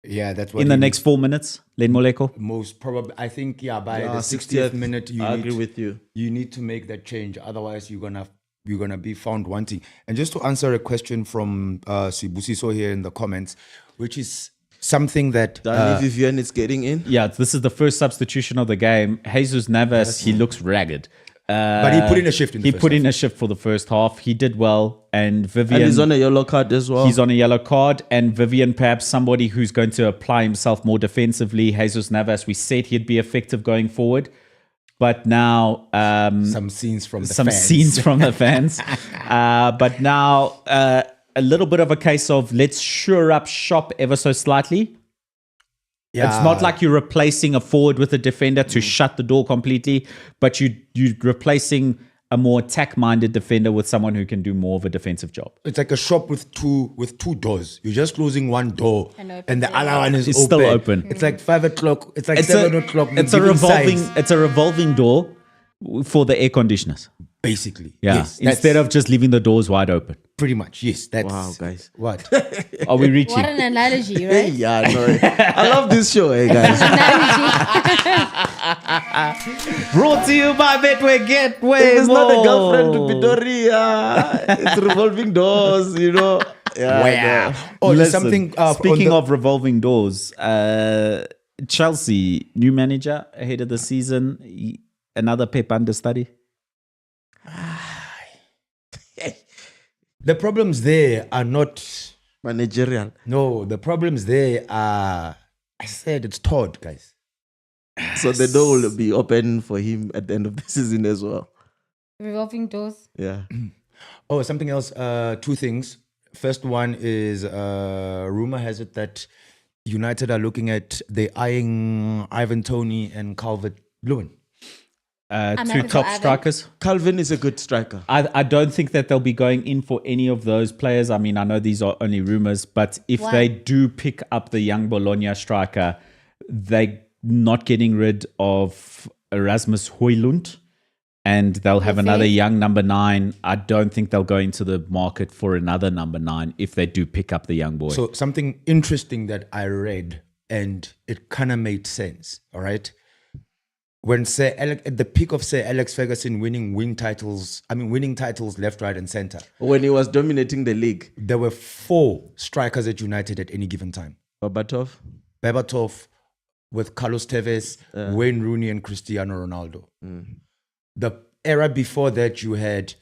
Yeah, that's what In the next 4 minutes, Len Moleko? most probably. I think by the 60th minute, I agree with you. You need to make that change. Otherwise, you're gonna be found wanting. And just to answer a question from Sibusiso here in the comments, which is something that Danny Vivian is getting in. Yeah, this is the first substitution of the game. Jesus Navas, he looks ragged. but he put in a shift in the He first put half. in a shift for the first half. He did well. And Vivian... And he's on a yellow card as well. He's on a yellow card, and Vivian, perhaps somebody who's going to apply himself more defensively. Jesus Navas, we said he'd be effective going forward, but now some scenes from the fans. scenes from the fans. But now a little bit of a case of let's shore up shop ever so slightly. Yeah. It's not like you're replacing a forward with a defender to shut the door completely, but you're replacing a more attack-minded defender with someone who can do more of a defensive job. It's like a shop with two doors. You're just closing one door, and the other one is It's open. still open. It's like 5 o'clock. It's like 7 o'clock. It's You're a giving revolving. signs, It's a revolving door for the air conditioners. basically. Yeah. Yes, Instead of just leaving the doors wide open. pretty much. Yes. That's Wow, guys. What? Are we reaching? What an analogy, right? Yeah, no. I love this show, hey guys. Brought to you by Betway Gateway. It's not a Mall. girlfriend to Pitoria. It's revolving doors, you know. Yeah. Wow. Oh, there's Listen, something. speaking of revolving doors, Chelsea new manager ahead of the season. Another Pep understudy. the problems there are not. Managerial. No, the problems there are. I said it's Todd, guys. So the door will be open for him at the end of the season as well. Revolving doors. Yeah. Oh, something else. 2 things. First one is rumor has it that United are looking at eyeing Ivan Toney and Calvert-Lewin. Two happy for top Ivan. strikers. Calvin is a good striker. I don't think that they'll be going in for any of those players. I mean, I know these are only rumors, but if Why? they do pick up the young Bologna striker, they're not getting rid of Erasmus Højlund, and they'll have another young number 9. I don't think they'll go into the market for another number 9 if they do pick up the young boy. So something interesting that I read, and it kind of made sense. All right. When at the peak of Sir Alex Ferguson winning titles left, right, and center, When he was dominating the league. there were 4 strikers at United at any given time. Berbatov with Carlos Tevez, Wayne Rooney, and Cristiano Ronaldo. The era before that, you had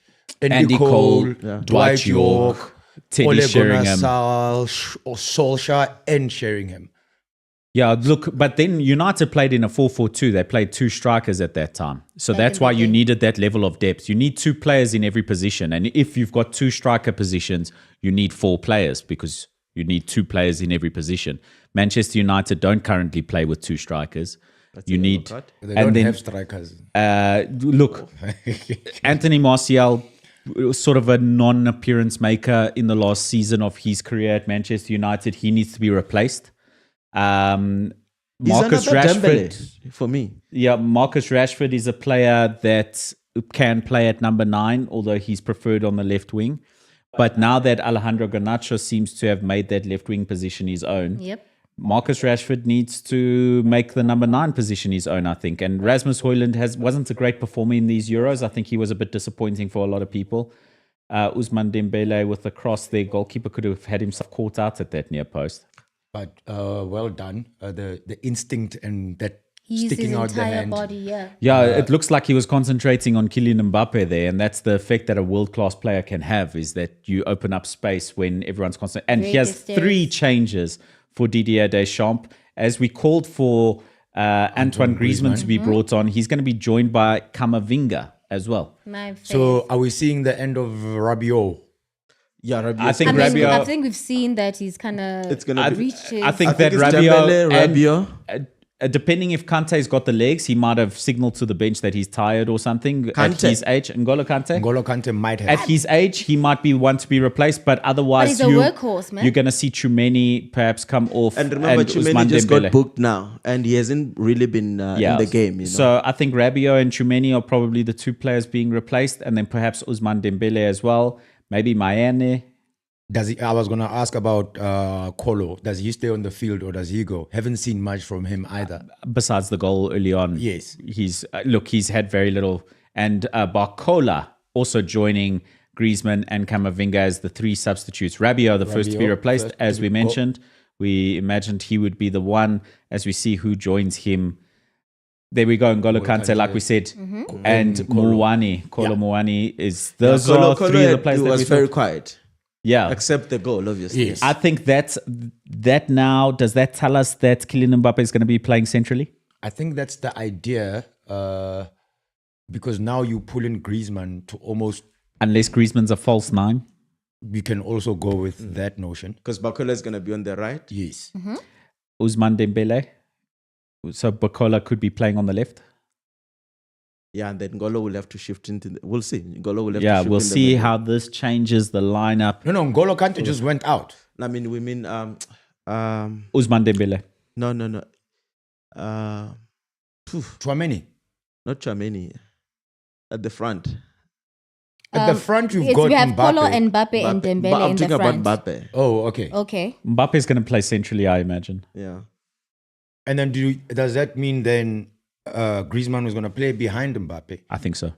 Andy Cole, Dwight York, Teddy Ole Sheringham. Gunnar Solskjaer, and Sheringham. Yeah, look, but then United played in a 4-4-2. They played 2 strikers at that time. So that's why you needed that level of depth. You need 2 players in every position. And if you've got 2 striker positions, you need 4 players because you need 2 players in every position. Manchester United don't currently play with 2 strikers. They and don't have strikers. Look, Anthony Martial, sort of a non-appearance maker in the last season of his career at Manchester United. He needs to be replaced. Marcus Rashford, Dembele for me. Yeah, Marcus Rashford is a player that can play at number 9, although he's preferred on the left wing. But now that Alejandro Garnacho seems to have made that left wing position his own, Yep. Marcus Rashford needs to make the number 9 position his own, I think. And Rasmus Højlund wasn't a great performer in these Euros. I think he was a bit disappointing for a lot of people. Ousmane Dembele with the cross, their goalkeeper could have had himself caught out at that near post. But well done. The instinct and that He's sticking his out the entire hand. body, yeah. Yeah, it looks like he was concentrating on Kylian Mbappe there, and that's the effect that a world-class player can have, is that you open up space when everyone's concentrating. And he has Very 3 changes for Didier Deschamps. As we called for Antoine Griezmann to be brought on. He's going to be joined by Camavinga as well. So are we seeing the end of Rabiot? Yeah, Rabiot. I think I Rabiot. think we've seen that he's kind of It's gonna be- reached his... I think that it's Rabiot, Dembele, and, depending if Kante's got the legs, he might have signaled to the bench that he's tired or something. At Kante. his age, N'Golo Kante. N'Golo Kante might have. At his age, he might be one to be replaced, but otherwise, But he's a workhorse, man. you're going to see Tchouameni perhaps come off. And remember, Tchouameni Ousmane just Dembele. got booked now, and he hasn't really been in the game. You know? So I think Rabiot and Tchouameni are probably the two players being replaced, and then perhaps Ousmane Dembele as well. Maybe Mayane. I was going to ask about Kolo. Does he stay on the field or does he go? Haven't seen much from him either. Besides the goal early on. Yes. He's had very little. And Barcola also joining Griezmann and Camavinga as the three substitutes. Rabiot, the first to be replaced, as we mentioned. We imagined he would be the one as we see who joins him. There we go, N'Golo Kante, like we said. And Muani. Kolo Muani is... Those are three of the players that was we very thought. quiet. Yeah. Except the goal, obviously. Yes. I think that now, does that tell us that Kylian Mbappe is going to be playing centrally? I think that's the idea because now you pull in Griezmann to almost... Unless Griezmann's a false nine. We can also go with that notion. Because Barcola is going to be on the right. Yes. Ousmane Dembele. So Barcola could be playing on the left. Yeah, and then N'Golo will have to shift into we'll see. N'Golo will have to Yeah, shift we'll in the see middle. how this changes the lineup. No, N'Golo Kante just went out. I mean, Ousmane Dembele. No. Tchouameni. Not Tchouameni. At the front. At the front, you've got we have Mbappe. Polo and Mbappe and Dembele I'm in the talking front. about Mbappe. Oh, okay. Okay. Mbappe is going to play centrally, I imagine. Yeah. And then does that mean then Griezmann was going to play behind Mbappe I think so.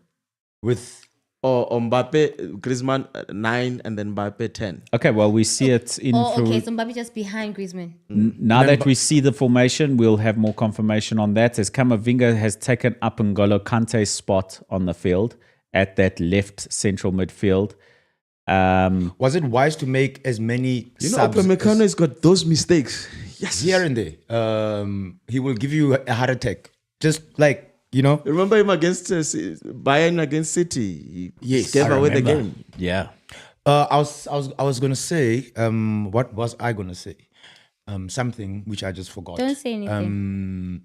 with... Or Mbappe, Griezmann 9 and then Mbappe 10. Okay, well, we see it in through. Okay. So Mbappe just behind Griezmann. Now that we see the formation, we'll have more confirmation on that. As Camavinga has taken up N'Golo Kante's spot on the field at that left central midfield. Was it wise to make as many You know, subs Upamecano has got those mistakes. Yes. here and there? He will give you a heart attack. Just like, you know. Remember him against Bayern against City? He Yes, gave I away the remember. game. Yeah. I was gonna say, what was I gonna say? Something which I just forgot. Don't say anything.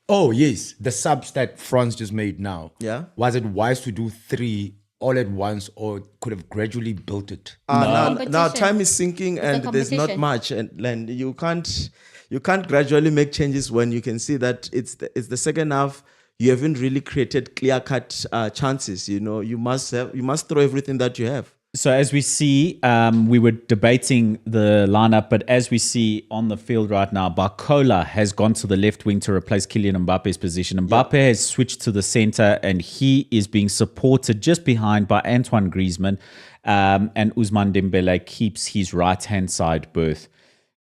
Oh yes, the subs that France just made now. Yeah. Was it wise to do 3 all at once, or could have gradually built it? Now Competition. time is sinking a and there's not competition. much, and you can't gradually make changes when you can see that it's the second half. You haven't really created clear-cut chances. You know, you must throw everything that you have. So as we see, we were debating the lineup, but as we see on the field right now, Barcola has gone to the left wing to replace Kylian Mbappe's position. Mbappe has switched to the center, and he is being supported just behind by Antoine Griezmann, and Ousmane Dembele keeps his right-hand side berth.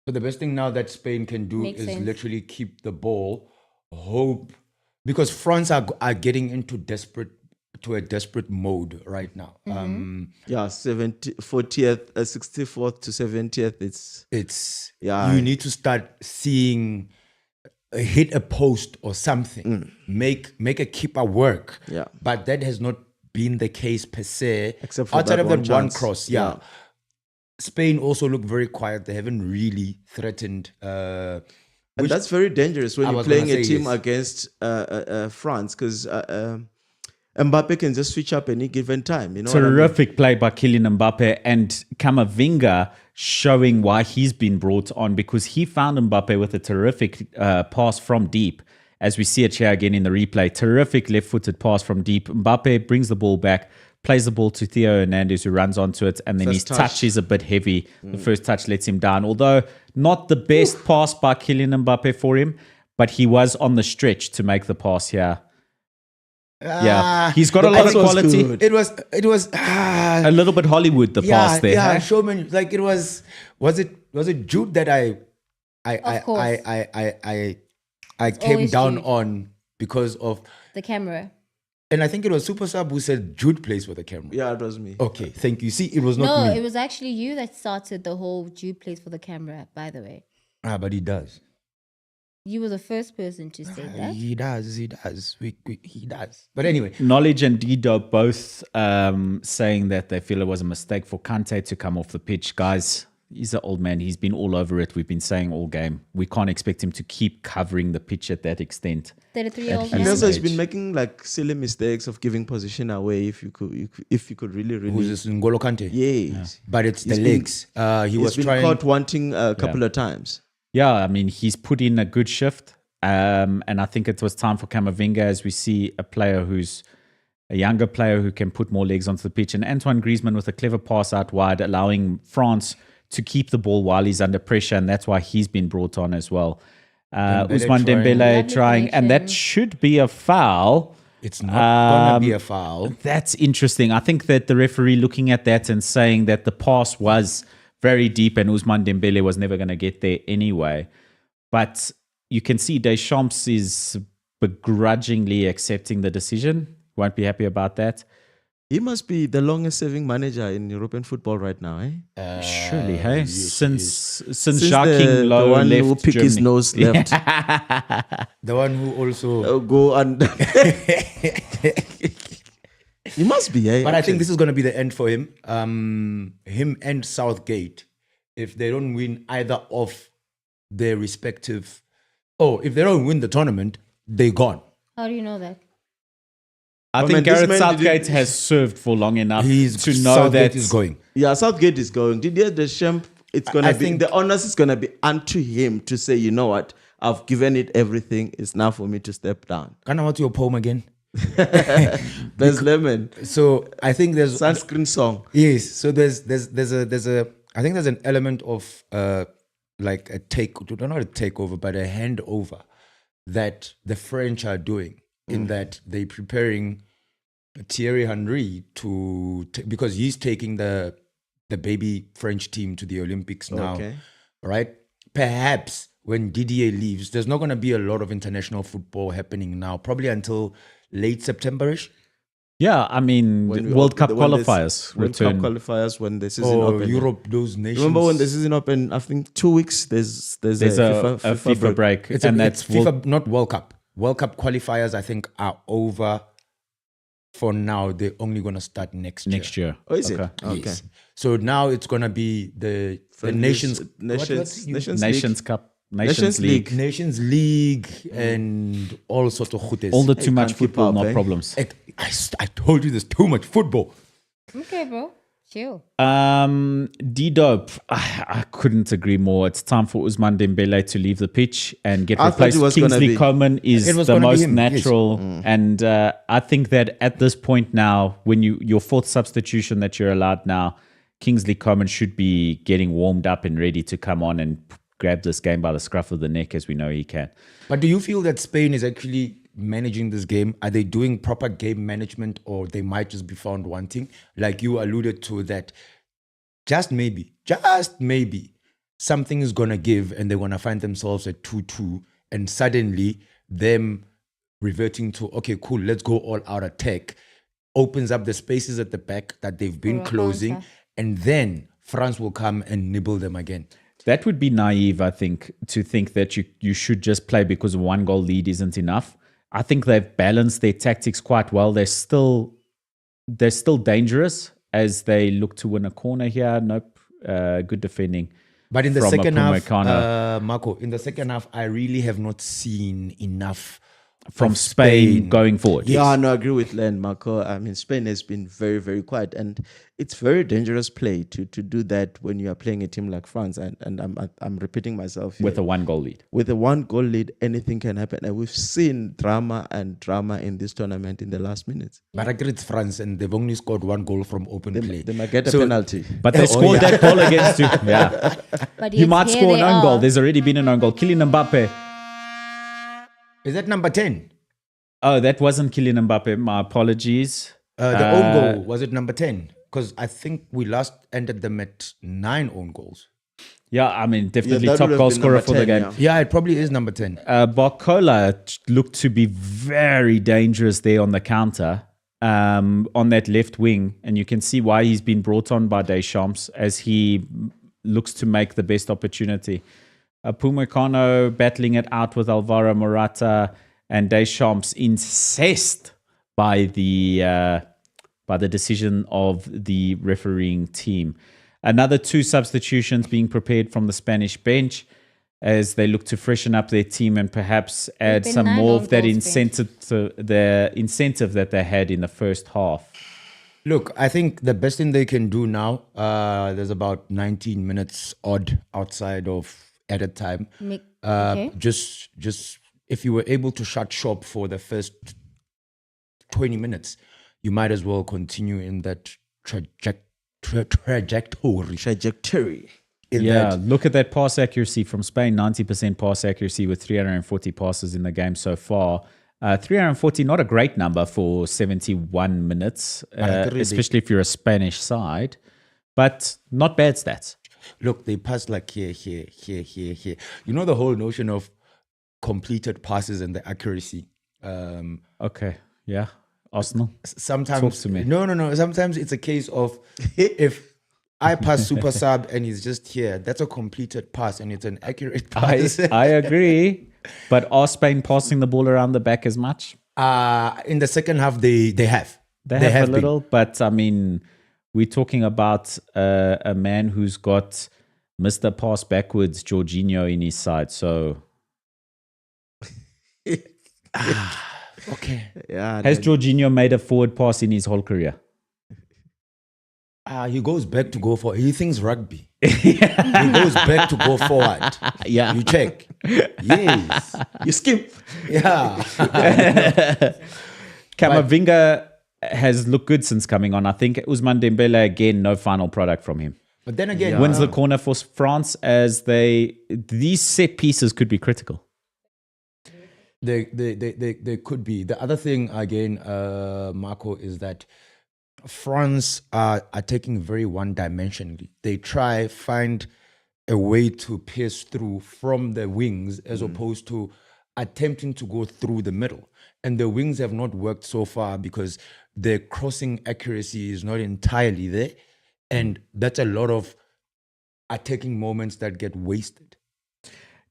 So the best thing now that Spain can do Makes is sense. literally keep the ball, hope, because France are getting into a desperate mode right now. Yeah, 40th, 64th to 70th. It's Yeah. you need to start seeing hit a post or something, make a keeper work. Yeah. But that has not been the case per se, Except for outside that of one that one chance. cross. Yeah. Spain also look very quiet. They haven't really threatened. And that's very dangerous when I you're was playing gonna a say team yes. against France, because Mbappe can just switch up any given time. You know, Terrific play by Kylian Mbappe, and Camavinga showing why he's been brought on, because he found Mbappe with a terrific pass from deep. As we see it here again in the replay, terrific left-footed pass from deep. Mbappe brings the ball back, plays the ball to Theo Hernandez, who runs onto it, and then First his touch. touch is a bit heavy. The first touch lets him down, although not the best pass by Kylian Mbappe for him, but he was on the stretch to make the pass here. Yeah, he's got a lot of pass was quality. good. It was A little bit Hollywood, the pass there. Yeah, huh? showman. Like it was it Jude that Of course. I came always down Jude. on because of, The camera. and I think it was Super Sub who said Jude plays for the camera. Yeah, it was me. Okay, thank you. See, it was not No, me. it was actually you that started the whole Jude plays for the camera, by the way. But he does. You were the first person to say that. He does. He does. But anyway, Knowledge and Dido both saying that they feel it was a mistake for Kante to come off the pitch. Guys, he's an old man. He's been all over it. We've been saying all game. We can't expect him to keep covering the pitch at that extent. 33-year-old And man. also, he's been making like silly mistakes of giving position away. If you could really, who's this N'Golo Kante? yes, But it's the He's legs. He was been trying. caught wanting a couple of times. Yeah, I mean, he's put in a good shift. And I think it was time for Camavinga as we see a player who's a younger player who can put more legs onto the pitch. And Antoine Griezmann with a clever pass out wide, allowing France to keep the ball while he's under pressure. And that's why he's been brought on as well. Ousmane Dembele Lovely trying, and that connection. should be a foul. It's not gonna be a foul. That's interesting. I think that the referee looking at that and saying that the pass was very deep and Ousmane Dembele was never going to get there anyway. But you can see Deschamps is begrudgingly accepting the decision. Won't be happy about that. He must be the longest serving manager in European football right now, eh? Surely, hey? Since Since Jacques the Lowe one left who picked his Germany. nose left. The one who also. Go and he must be, eh? But I think this is going to be the end for him. Him and Southgate, if they don't win either of their respective, if they don't win the tournament, they're gone. How do you know that? I Oh, think man, this Gareth man Southgate didn't- has served for long enough He's to know Southgate that is going. Yeah, Southgate is going. Did you hear the champ? It's gonna I be think- the honors is gonna be unto him to say, you know what, I've given it everything. It's now for me to step down. Can I want your poem again? There's lemon So I think there's sunscreen song. yes. So there's a I think there's an element of like a not a takeover, but a handover that the French are doing in that they're preparing Thierry Henry because he's taking the baby French team to the Olympics now, Okay. right? Perhaps when Didier leaves, there's not going to be a lot of international football happening now, probably until late September-ish. yeah, I mean, When World Cup when this- qualifiers World return. Cup qualifiers when the season Or open. Europe, those nations. Remember when the season open? I think 2 weeks. There's There's a a FIFA break, It's and that's FIFA, not World Cup. World Cup qualifiers, I think, are over for now. They're only going to start next year. Oh, is Okay. it? Okay. Yes. So now it's going to be the nations Nations Cup, Nations Nations League. League. Nations League and all sorts of goodies. All the too much can't keep football, up, not eh? problems. I told you there's too much football. Okay, bro. Chill. D-Dope, I couldn't agree more. It's time for Ousmane Dembele to leave the pitch and get I thought it replaced. was gonna Kingsley be- Coman It is was the gonna be most him, yes. natural. And I think that at this point now, when your fourth substitution that you're allowed now, Kingsley Coman should be getting warmed up and ready to come on and grab this game by the scruff of the neck, as we know he can. But do you feel that Spain is actually managing this game? Are they doing proper game management, or they might just be found wanting? Like you alluded to, that just maybe, something is going to give and they're going to find themselves at 2-2, and suddenly them reverting to, okay, cool, let's go all out attack, opens up the spaces at the back that they've been For a closing, counter. and then France will come and nibble them again. That would be naive, I think, to think that you should just play because a 1-goal lead isn't enough. I think they've balanced their tactics quite well. They're still dangerous as they look to win a corner here. Nope. Good defending. But in the from second half, Upamecano. Marco, in the second half, I really have not seen enough From of Spain going forward. Yeah, no, I agree with Len, Marco. I mean, Spain has been very, very quiet, and it's very dangerous play to do that when you are playing a team like France. And I'm repeating myself here. With a 1-goal lead. With a 1-goal lead, anything can happen, and we've seen drama in this tournament in the last minutes. But I agree it's France, and they've only scored 1 goal from open play. They might get a So- penalty. But they scored that goal against you. Yeah. But You yet might here score an they own are. goal. There's already been an own goal. Kylian Mbappe. Is that number 10? Oh, that wasn't Kylian Mbappe. My apologies. The own goal, was it number 10? Because I think we last ended them at 9 own goals. Yeah, I mean, definitely that top would have goal been scorer number for the 10, game. yeah. Yeah, it probably is number 10. Barcola looked to be very dangerous there on the counter on that left wing. And you can see why he's been brought on by Deschamps as he looks to make the best opportunity. Upamecano battling it out with Alvaro Morata, and Deschamps incensed by the decision of the refereeing team. Another 2 substitutions being prepared from the Spanish bench as they look to freshen up their team and perhaps add some more of that incentive that they had in the first half. Look, I think the best thing they can do now, there's about 19 minutes odd outside of added time. Okay. Just if you were able to shut shop for the first 20 minutes, you might as well continue in that trajectory. Look at that pass accuracy from Spain, 90% pass accuracy with 340 passes in the game so far. 340, not a great number for 71 minutes, especially if you're a Spanish side, but not bad stats. Look, they pass like here. You know the whole notion of completed passes and the accuracy. Okay, yeah. Arsenal? Sometimes, talk to me. No. Sometimes it's a case of if I pass super sub and he's just here, that's a completed pass and it's an accurate pass. I agree. But are Spain passing the ball around the back as much? In the second half, they have. They have a little, but I mean, we're talking about a man who's got Mr. Pass Backwards, Jorginho, in his side. So, okay. Yeah. Has Jorginho made a forward pass in his whole career? He goes back to go forward. He thinks rugby. He goes back to go forward. Yeah. You check. Yes. You skip. Yeah. Camavinga has looked good since coming on. I think Ousmane Dembele, again, no final product from him. But then again, Wins the corner for France as these set pieces could be critical. They could be. The other thing, again, Marco, is that France are taking very one-dimensionally. They find a way to pierce through from the wings as opposed to attempting to go through the middle. And the wings have not worked so far because their crossing accuracy is not entirely there. And that's a lot of attacking moments that get wasted.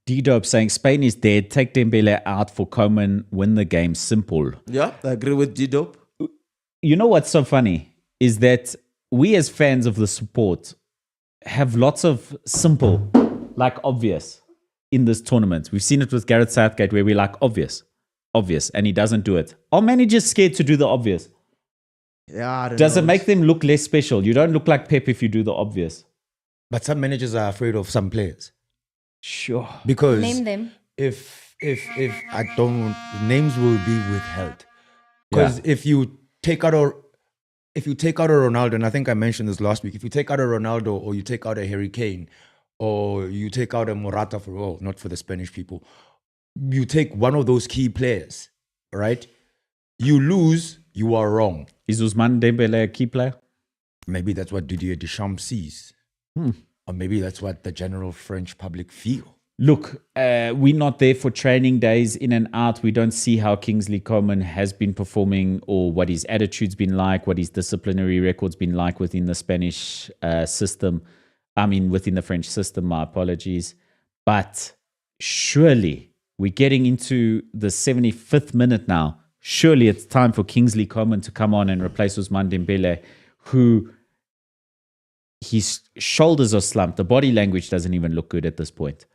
D-Dope saying Spain is dead. Take Dembele out for Coman. Win the game. Simple. Yeah, I agree with D-Dope. You know what's so funny is that we as fans of the sport have lots of simple, like obvious, in this tournament. We've seen it with Gareth Southgate where we're like, obvious, and he doesn't do it. Are managers scared to do the obvious? Yeah, Does it make them look less special? You don't look like Pep if you do the obvious. But some managers are afraid of some players. Sure. Because Name them. if I don't, names will be withheld. Because if you take out a Ronaldo, and I think I mentioned this last week, if you take out a Ronaldo or you take out a Harry Kane or you take out a Morata not for the Spanish people, you take one of those key players, right? You lose, you are wrong. Is Ousmane Dembele a key player? Maybe that's what Didier Deschamps sees. Or maybe that's what the general French public feel. Look, we're not there for training days in and out. We don't see how Kingsley Coman has been performing or what his attitude's been like, what his disciplinary record's been like within the Spanish system. I mean, within the French system, my apologies. But surely we're getting into the 75th minute now. Surely it's time for Kingsley Coman to come on and replace Ousmane Dembele, who his shoulders are slumped. The body language doesn't even look good at this point.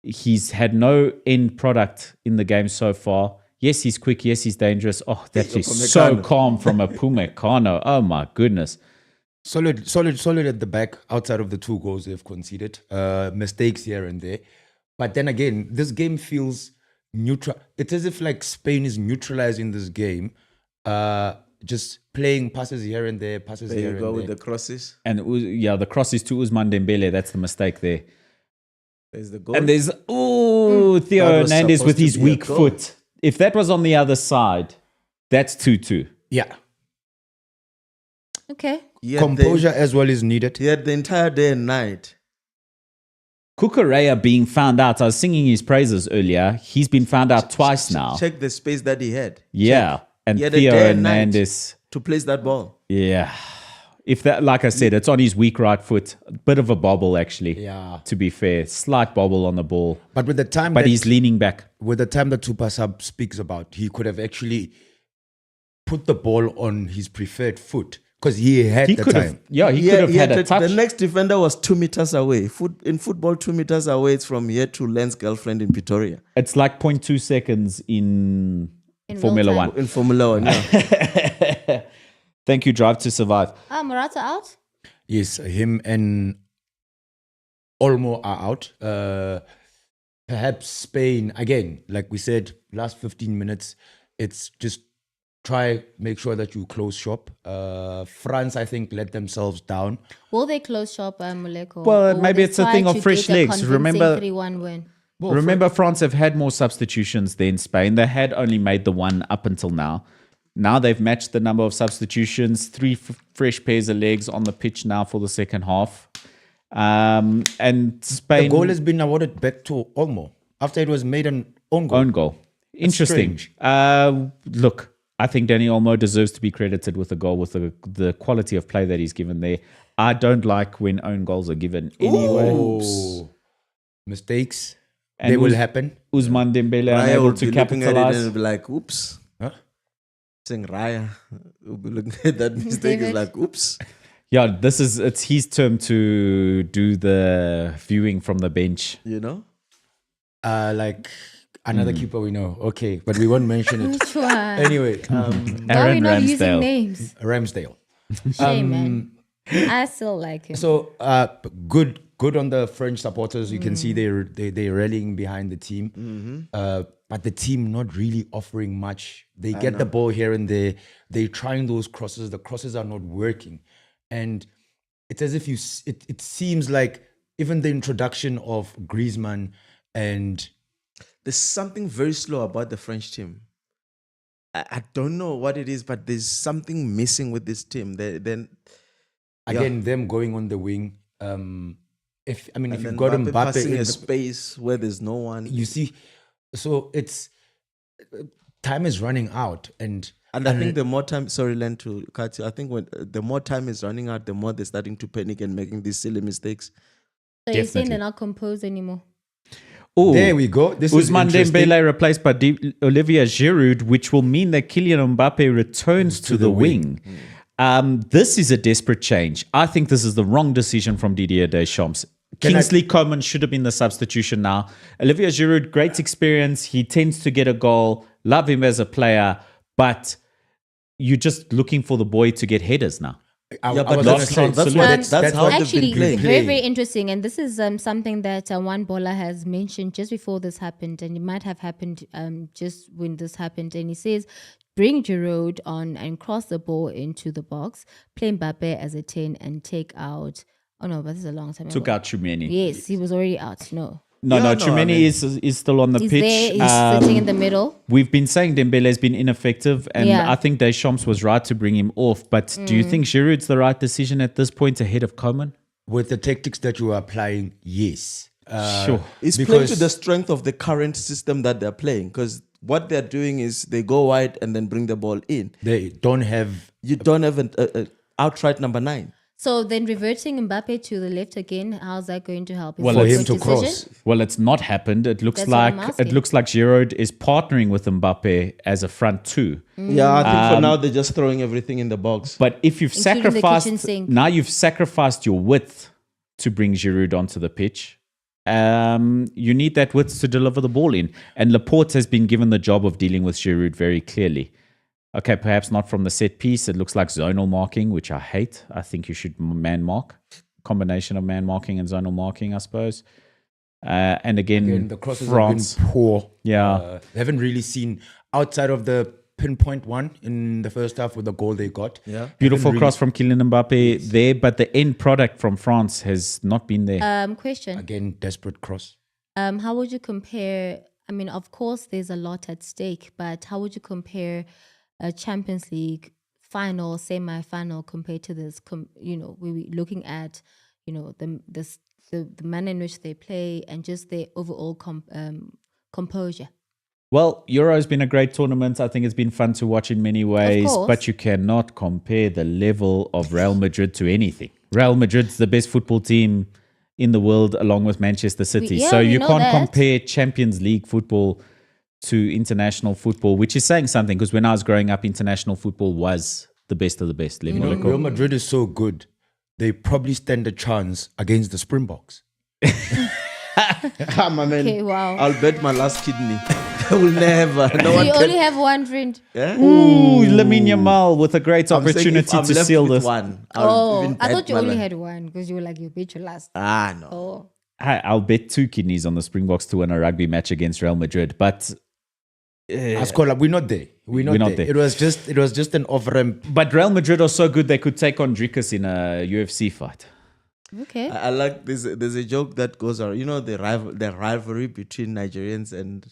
He's had no end product in the game so far. Yes, he's quick. Yes, he's dangerous. Oh, that is so calm from Upamecano. Oh, my goodness. Solid at the back, outside of the 2 goals they've conceded. Mistakes here and there. But then again, this game feels neutral. It's as if like Spain is neutralizing this game. Just playing passes here and there, passes here and there. There you go with the crosses. And the crosses to Ousmane Dembele. That's the mistake there. There's the goal. And there's, Theo Hernandez with his weak foot. If that was on the other side, that's 2-2. Yeah. Okay. Composure as well is needed. He had the entire day and night. Kukureya being found out. I was singing his praises earlier. He's been found out twice now. Check the space that he had. Yeah. Check. And He had Theo a day and night Hernandez to place that ball. Yeah. If that, like I said, it's on his weak right foot. A bit of a bobble, actually. Yeah. To be fair, slight bobble on the ball. But with the time, But he's leaning back. With the time that Tupasab speaks about, he could have actually put the ball on his preferred foot because he had the time. He could have had a touch. The next defender was 2 meters away. In football, 2 meters away, it's from here to Len's girlfriend in Pretoria. It's like 0.2 seconds in Formula real One. time. In Formula One, yeah. Thank you, Drive to Survive. Morata out? Yes, him and Olmo are out. Perhaps Spain, again, like we said, last 15 minutes, it's just make sure that you close shop. France, I think, let themselves down. Will they close shop, Moleko? Well, Or will maybe they it's a try thing of to fresh get a legs. Remember- convincing 3-1 win. Remember, France have had more substitutions than Spain. They had only made the one up until now. Now they've matched the number of substitutions, 3 fresh pairs of legs on the pitch now for the second half. And Spain... The goal has been awarded back to Olmo after it was made an own goal. Own goal. Interesting. Look, I think Danny Olmo deserves to be credited with a goal with the quality of play that he's given there. I don't like when own goals are given anyway. Ooh. Mistakes. And they will happen. Ousmane Dembele Raya unable will to be looking at it capitalize. and be like, oops. Huh? Saying Raya will be looking at that mistake is David. like, oops. Yeah, it's his term to do the viewing from the bench. You know? Like another keeper we know. Okay, but we won't mention it. Which one? Anyway, Why are we Aaron not Ramsdale. using names? Ramsdale. Shame, man. I still like him. So good on the French supporters. You can see they're rallying behind the team. But the team not really offering much. They get the ball here and there. They're trying those crosses. The crosses are not working, and it's as if it seems like even the introduction of Griezmann and There's something very slow about the French team. I don't know what it is, but there's something missing with this team. them going on the wing. If you've got Mbappe passing in a the space where there's no one. you see, so it's time is running out, and I think the more time, sorry, Len, to cut you. I think the more time is running out, the more they're starting to panic and making these silly mistakes. So you're saying Definitely. they're not composed anymore? Ooh. there we go. This is Ousmane interesting. Dembele replaced by Olivier Giroud, which will mean that Kylian Mbappe returns to the wing. This is a desperate change. I think this is the wrong decision from Didier Deschamps. Kingsley Coman should have been the substitution now. Olivier Giroud, great experience. He tends to get a goal. Love him as a player, but you're just looking for the boy to get headers now. That's how they've Actually, been playing. very, very interesting. And this is something that one bowler has mentioned just before this happened. And it might have happened just when this happened. And he says, bring Giroud on and cross the ball into the box, play Mbappe as a 10 and take out... Oh, no, but this is a long time Took ago. out Chumeni. Yes, he was already out. No. Chumeni is still on the He's pitch. there. He's sitting in the middle. We've been saying Dembele has been ineffective, and Yeah. I think Deschamps was right to bring him off. But do you think Giroud's the right decision at this point ahead of Coman? With the tactics that you are applying, yes. Sure. It's playing to the strength of the current system that they're playing, because what they're doing is they go wide and then bring the ball in. They don't have. You don't have an outright number 9. So then reverting Mbappe to the left again, how's that going to help? Is Well, that a for him good to decision? cross. Well, it's not happened. It looks That's what I'm like asking. Giroud is partnering with Mbappe as a front two. Yeah, I think for now they're just throwing everything in the box. But if you've Including the kitchen sacrificed sink. now, you've sacrificed your width to bring Giroud onto the pitch. You need that width to deliver the ball in, and Laporte has been given the job of dealing with Giroud very clearly. Okay, perhaps not from the set piece. It looks like zonal marking, which I hate. I think you should man mark. Combination of man marking and zonal marking, I suppose. And again, the crosses France. have been poor. Yeah. They haven't really seen outside of the pinpoint one in the first half with the goal they got. Yeah. Beautiful Haven't cross from Kylian Mbappe there, but the end product from France has not been there. Question. Again, desperate cross. How would you compare? I mean, of course, there's a lot at stake, but how would you compare a Champions League final, semi-final compared to this? We're looking at, the manner in which they play and just their overall composure. Well, Euro has been a great tournament. I think it's been fun to watch in many ways, course. but you cannot compare the level of Real Madrid to anything. Real Madrid's the best football team in the world along with Manchester City. So we you know can't that. compare Champions League football to international football, which is saying something because when I was growing up, international football was the best of the best. Let me look Real Madrid is so good, they probably stand a chance against the Springboks. My man, Okay, wow. I'll bet my last kidney. I will never. No So one you can. only have one friend. Yeah? Ooh, Lamine Yamal with a great I'm saying opportunity if I'm to left seal with this. one, I'll even I bet thought you my only life. had one because you were like, you bet your last. No. Oh. I'll bet 2 kidneys on the Springboks to win a rugby match against Real Madrid, but Ascola, we're not there. We're not there. It was just an off-ramp. but Real Madrid are so good they could take on Drikas in a UFC fight. Okay. I like this. There's a joke that goes around. You know the rivalry between Nigerians and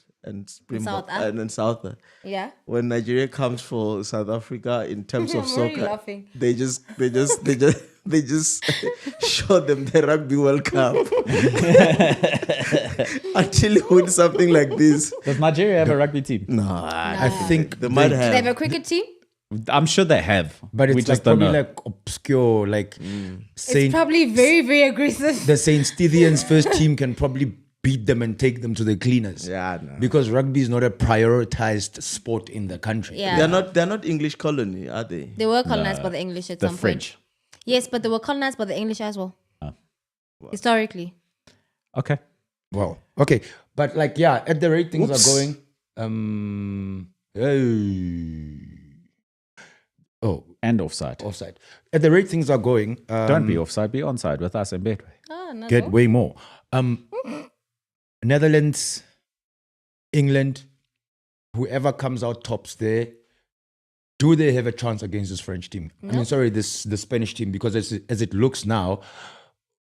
Springbok South, and South. Yeah. When Nigeria comes for South Africa in terms of I'm already soccer, laughing. they just show them the Rugby World Cup until you win something like this. Does Nigeria have a rugby team? No, I think they might Do they have have. a cricket team? I'm sure they have, but we it's just like don't probably know. like obscure, like It's Saint probably very, very aggressive. the Saint Stithians first team can probably beat them and take them to the cleaners. Yeah, no. Because rugby is not a prioritized sport in the country. Yeah. They're not English colony, are they? They were colonized by the English at The some French. point. Yes, but they were colonized by the English as well. Oh. Historically. Okay. Wow. Okay. But like, yeah, at the rate things are going, And offside. offside. At the rate things are going, Don't be offside, be onside with us and Betway. Oh, no. get way more. Netherlands, England, whoever comes out tops there, do they have a chance against this French team? I mean, sorry, the Spanish team, because as it looks now,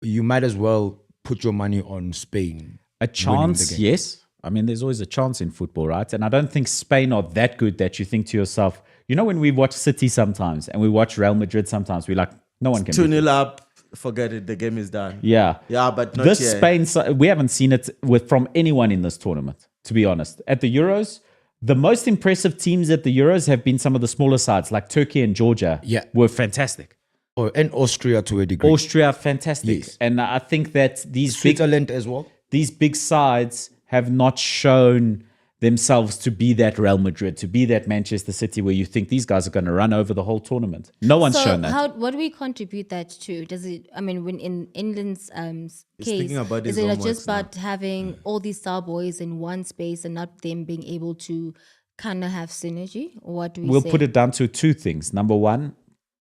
you might as well put your money on Spain. A winning the chance, game. yes. I mean, there's always a chance in football, right? And I don't think Spain are that good that you think to yourself, you know, when we watch City sometimes and we watch Real Madrid sometimes, we're like, no one can. 2-0 up, forget it, the game is done. Yeah. Yeah, but not This yet. Spain, we haven't seen it from anyone in this tournament, to be honest. At the Euros, the most impressive teams at the Euros have been some of the smaller sides, like Turkey and Georgia. Yeah. Were fantastic. And Austria to a degree. Austria, fantastic. Yes. And I think that these Switzerland as well. big sides have not shown themselves to be that Real Madrid, to be that Manchester City where you think these guys are going to run over the whole tournament. No one's shown that. What do we contribute that to? Does it? I mean, when in England's case, thinking about is his it homeworks just about having all these star boys in one space and not them being able to kind of have synergy? Or what do we We'll say? put it down to 2 things. Number one,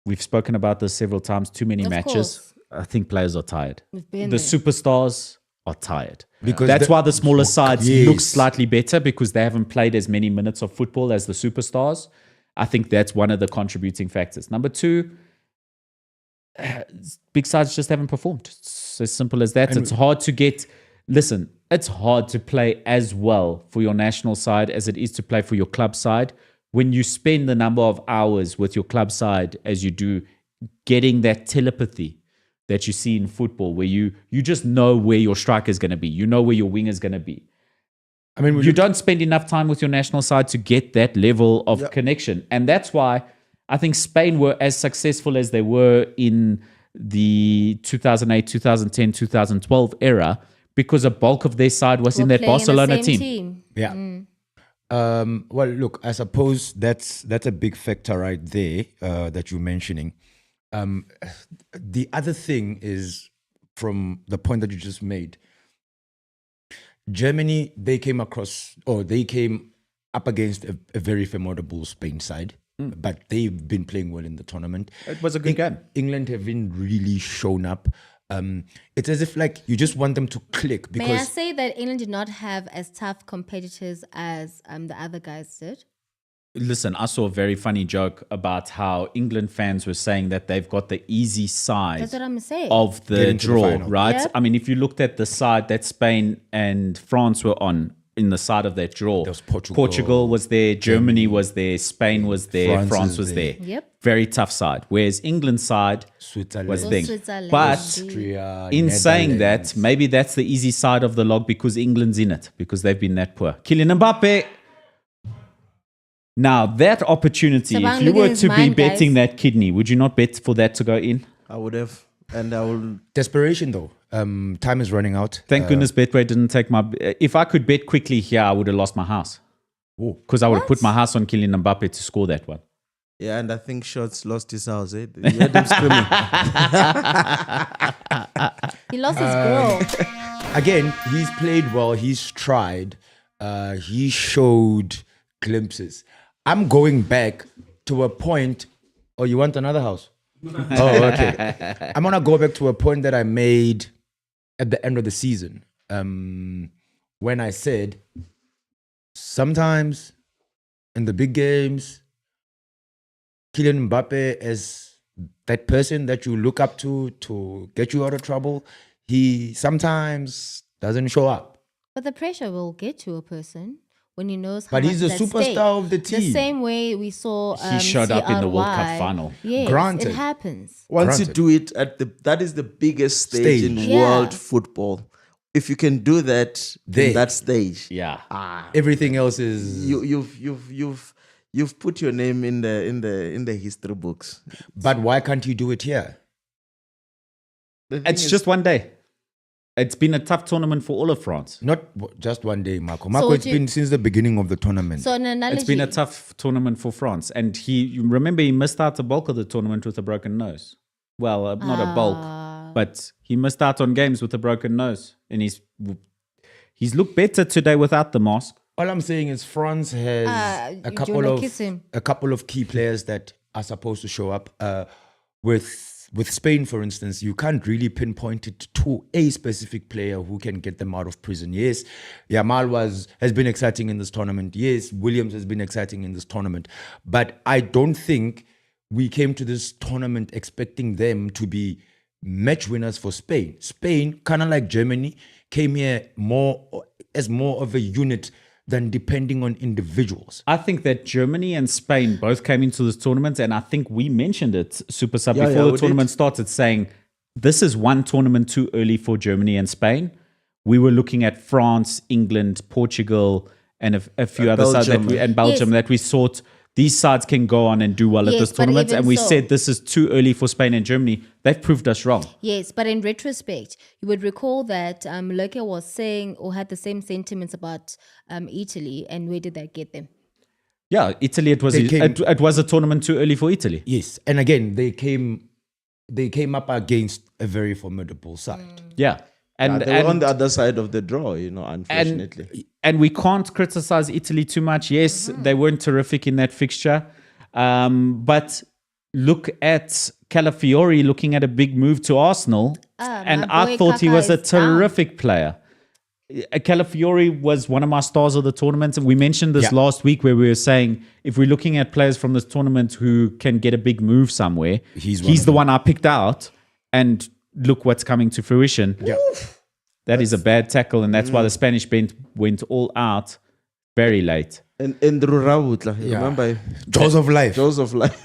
we've spoken about this several times, too many Of matches. course. I think players are tired. We've been The there. superstars are tired. Because That's why the smaller sides Yes. look slightly better because they haven't played as many minutes of football as the superstars. I think that's one of the contributing factors. Number 2, big sides just haven't performed. It's as simple as that. It's hard to get. Listen, it's hard to play as well for your national side as it is to play for your club side when you spend the number of hours with your club side as you do getting that telepathy that you see in football where you just know where your striker is going to be. You know where your winger is going to be. I mean, You don't spend enough time with your national side to get that level of connection. And that's why I think Spain were as successful as they were in the 2008, 2010, 2012 era because a bulk of their side was We're in that playing Barcelona the same team. Yeah. Well, look, I suppose that's a big factor right there that you're mentioning. The other thing is from the point that you just made. Germany, they came up against a very formidable Spain side, but they've been playing well in the tournament. It was a good game. England haven't really shown up. It's as if like you just want them to click May I because say that England did not have as tough competitors as the other guys did? Listen, I saw a very funny joke about how England fans were saying that they've got the easy side That's what I'm saying. of the Getting to the draw, final. right? Yep. I mean, if you looked at the side that Spain and France were on in the side of that draw, There was Portugal. Portugal was there, Germany was there, Spain was there, France is was there. Yep. Very tough side. Whereas England's side Switzerland, was Or thing. Switzerland. But Austria, in saying Netherlands. that, maybe that's the easy side of the log because England's in it, because they've been that poor. Kylian Mbappe, Now, that opportunity, So if you were to be mind, betting guys. that kidney, would you not bet for that to go in? I would have, and I will. Desperation though. Time is running out. Thank goodness Betway didn't take my... If I could bet quickly here, I would have lost my house. Because I would have put my house on Kylian Mbappe to score that one. Yeah, and I think Shots lost his house. You heard him screaming. He lost his girl. Again, he's played well. He's tried. He showed glimpses. I'm going back to a point. Oh, you want another house? Oh, okay. I'm gonna go back to a point that I made at the end of the season, when I said sometimes in the big games, Kylian Mbappe is that person that you look up to get you out of trouble. He sometimes doesn't show up. But the pressure will get to a person when he knows how But much he's the is at superstar stake. of the team. The same way we saw He showed up in the World Cup CR1. final. Yes, Granted. it happens. Once you Granted. do it that is the biggest stage in Yeah. world football. If you can do that There. in that stage, Yeah. Everything else is. you've put your name in the history books. But why can't you do it here? The thing It's is- just one day. It's been a tough tournament for all of France. Not just one day, Marco. Marco, would it's you- been since the beginning of the tournament. So an analogy. It's been a tough tournament for France. And you remember he missed out the bulk of the tournament with a broken nose. Well, not a bulk, but he missed out on games with a broken nose. And he's looked better today without the mask. All I'm saying is France has do you wanna kiss him? a couple of key players that are supposed to show up. With Spain, for instance, you can't really pinpoint it to a specific player who can get them out of prison. Yes, Yamal has been exciting in this tournament. Yes, Williams has been exciting in this tournament. But I don't think we came to this tournament expecting them to be match winners for Spain. Spain, kind of like Germany, came here more of a unit than depending on individuals. I think that Germany and Spain both came into this tournament, and I think we mentioned it, Super Sub, Yeah, before we the did. tournament started, saying this is one tournament too early for Germany and Spain. We were looking at France, England, Portugal, and a few other sides Belgium. and Belgium that we thought these sides can go on and do well at Yes, this but tournament. even And we so- said this is too early for Spain and Germany. They've proved us wrong. Yes, but in retrospect, you would recall that Loke was saying or had the same sentiments about Italy, and where did that get them? Yeah, Italy, it was a tournament too early for Italy. Yes, and again, they came up against a very formidable side. Yeah. And, they were on the other side of the draw, unfortunately. And we can't criticize Italy too much. Yes, they weren't terrific in that fixture. But look at Calafiori looking at a big move to Arsenal. And my I boy thought he Kaka was a is down. terrific player. Calafiori was one of my stars of the tournament. And we mentioned this last week where we were saying, if we're looking at players from this tournament who can get a big move somewhere, he's the one I picked out. And look what's coming to fruition. Yeah. That is a bad tackle, and that's why the Spanish bench went all out very late. And Andrew Raut, remember? Jaws of life. Jaws of life.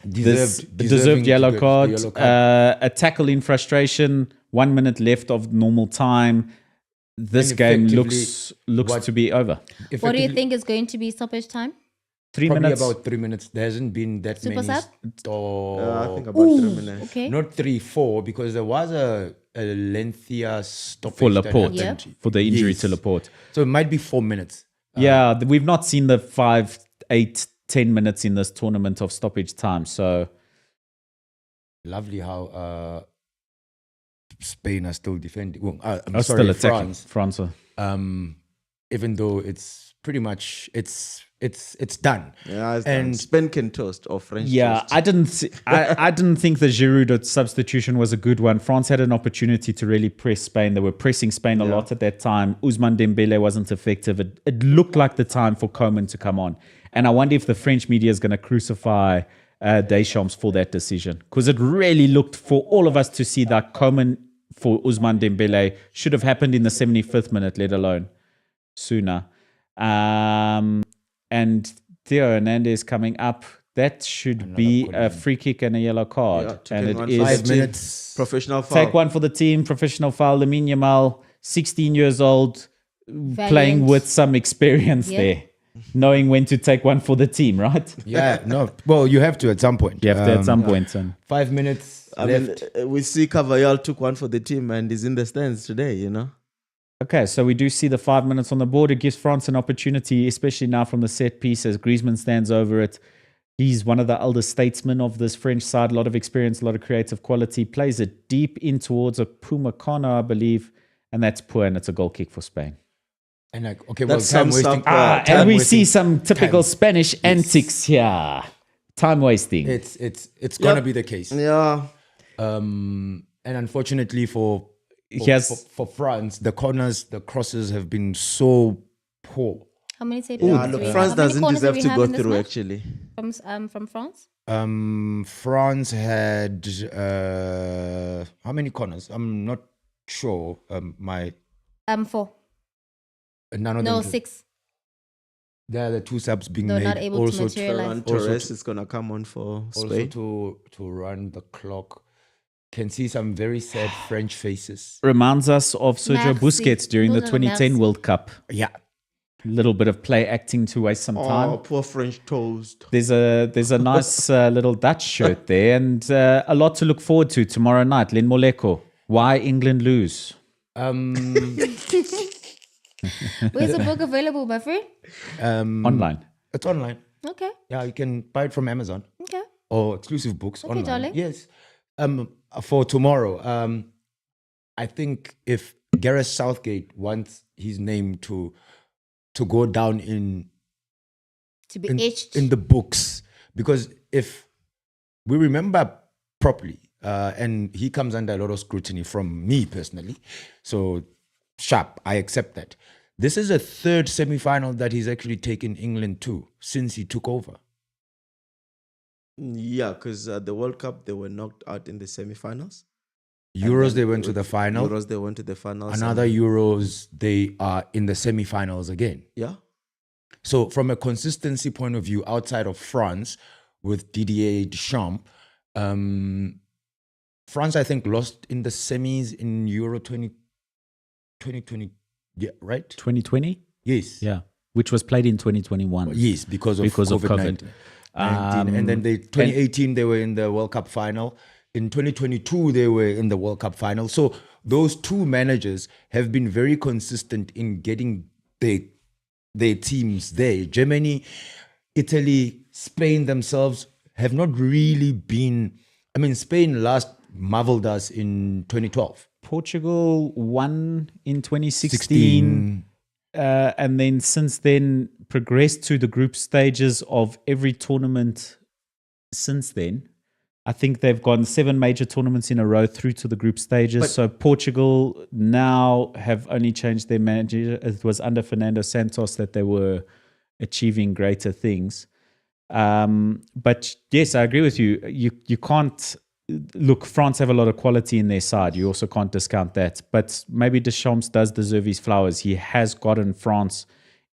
Deserved yellow card. A tackle in frustration. 1 minute left of normal time. This And game effectively, looks to be over. What do you think is going to be stoppage time? 3 Probably minutes. about 3 minutes. There hasn't been that Super many. sub? I think about 3 minutes. Okay. Not 3, 4, because there was a lengthier stoppage For that Laporte, happened. for the injury Yes. to Laporte. So it might be 4 minutes. Yeah, we've not seen the 5, 8, 10 minutes in this tournament of stoppage time. So Lovely how Spain are still defending. Well, I'm I'm sorry, still attacking France. France. Even though it's pretty much it's done. Yeah, And- Spain can toast or French Yeah, toast. I didn't think the Giroud substitution was a good one. France had an opportunity to really press Spain. They were pressing Spain a lot at that time. Ousmane Dembele wasn't effective. It looked like the time for Coman to come on. And I wonder if the French media is going to crucify Deschamps for that decision. Because it really looked for all of us to see that Coman for Ousmane Dembele should have happened in the 75th minute, let alone sooner. And Theo Hernandez coming up. That should be a free kick and a yellow card. Yeah, and taking it one is for the 5 team. minutes. Professional foul. take one for the team, professional foul. Lamine Yamal, 16 years old, playing with some experience Yeah. there. knowing when to take one for the team, right? Yeah, no. Well, you have to at some point. You have to at some point. Son. 5 minutes left. We see Cavallal took one for the team and is in the stands today, you know. Okay, so we do see the 5 minutes on the board. It gives France an opportunity, especially now from the set piece as Griezmann stands over it. He's one of the elder statesmen of this French side, a lot of experience, a lot of creative quality, plays it deep in towards a Pumacano, I believe, and that's poor, and it's a goal kick for Spain. And like, okay, well, That's time some wasting. stuff, And we wasting. see some typical Spanish antics here. Time wasting. It's gonna be the case. Yeah. And unfortunately for France, the corners, the crosses have been so poor. How many set Ooh, pieces do we have? France How many doesn't corners do deserve we to have go in this through, match? actually. From France? France had how many corners? I'm not sure. 4. None of No, them. 6. There are the two subs being They're made. not able to also materialize. Torres is going to come on for also Spain. to run the clock. Can see some very sad French faces. Reminds us of Sergio Merci. Busquets during the No, 2010 merci. World Cup. Yeah. Little bit of play acting to waste some time. Oh, poor French toast. There's a nice little Dutch shirt there, and a lot to look forward to tomorrow night. Len Moleko, why England lose? Where's the book available, my friend? Online. It's online. Okay. Yeah, you can buy it from Amazon Okay. or exclusive books online. darling. Yes. For tomorrow, I think if Gareth Southgate wants his name to go down To be etched. in the books, because if we remember properly, and he comes under a lot of scrutiny from me personally, so sharp, I accept that. This is a third semi-final that he's actually taken England to since he took over. Yeah, because the World Cup, they were knocked out in the semifinals. Euros, they went to the final. Euros, they went to the finals. Another Euros, they are in the semi-finals again. Yeah. So from a consistency point of view, outside of France, with Didier Deschamps, France, I think, lost in the semis in Euro 2020. Yeah, right? 2020? Yes. Yeah. Which was played in 2021. Yes, because of COVID. COVID-19. And then 2018, they were in the World Cup final. In 2022, they were in the World Cup final. So those two managers have been very consistent in getting their teams there. Germany, Italy, Spain themselves have not really been... I mean, Spain last marveled us in 2012. Portugal won in 2016. And then since then progressed to the group stages of every tournament since then. I think they've gone 7 major tournaments in a row through to the group stages. So Portugal now have only changed their manager. It was under Fernando Santos that they were achieving greater things. But yes, I agree with you. You can't look. France have a lot of quality in their side. You also can't discount that. But maybe Deschamps does deserve his flowers. He has gotten France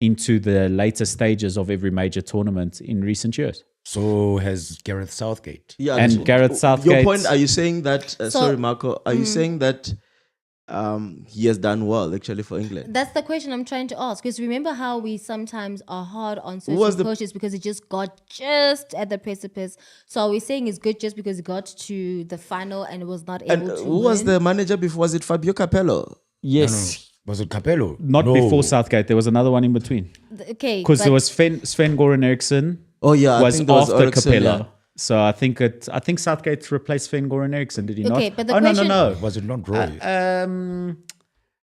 into the later stages of every major tournament in recent years. So has Gareth Southgate. Yeah, And Gareth Southgate. Your point, are you saying that, sorry, Marco, are you saying that he has done well, actually, for England? That's the question I'm trying to ask. Because remember how we sometimes are hard on certain coaches because it just got just at the precipice. So are we saying it's good just because it got to the final and it was not able to who was win? the manager before? Was it Fabio Capello? Yes. Was it Capello? Not before Southgate. There was another one in between. Okay. Because but- there was Sven-Goran Eriksson. Oh, yeah. Was I think that after Eriksson, Capello. yeah. So I think Southgate replaced Sven-Goran Eriksson, did he not? Okay, but the no, question- no. Was it not Roy?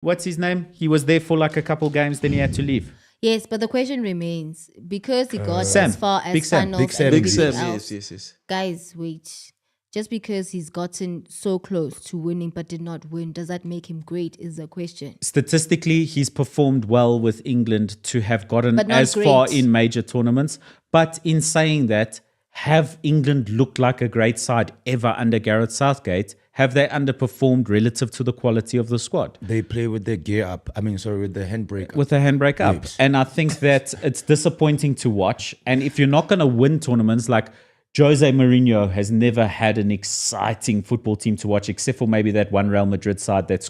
What's his name? He was there for like a couple games, then he had to leave. Yes, but the question remains because he got Sam. as far as Big Sam. finals Big Sam. and Big everything Sam, else. yes. Guys, wait. Just because he's gotten so close to winning but did not win, does that make him great is the question. Statistically, he's performed well with England to have gotten But not as far great. in major tournaments. But in saying that, have England looked like a great side ever under Gareth Southgate? Have they underperformed relative to the quality of the squad? They play with their gear up. With the handbrake up. With the handbrake up. Yes. And I think that it's disappointing to watch. And if you're not going to win tournaments, like Jose Mourinho has never had an exciting football team to watch, except for maybe that one Real Madrid side that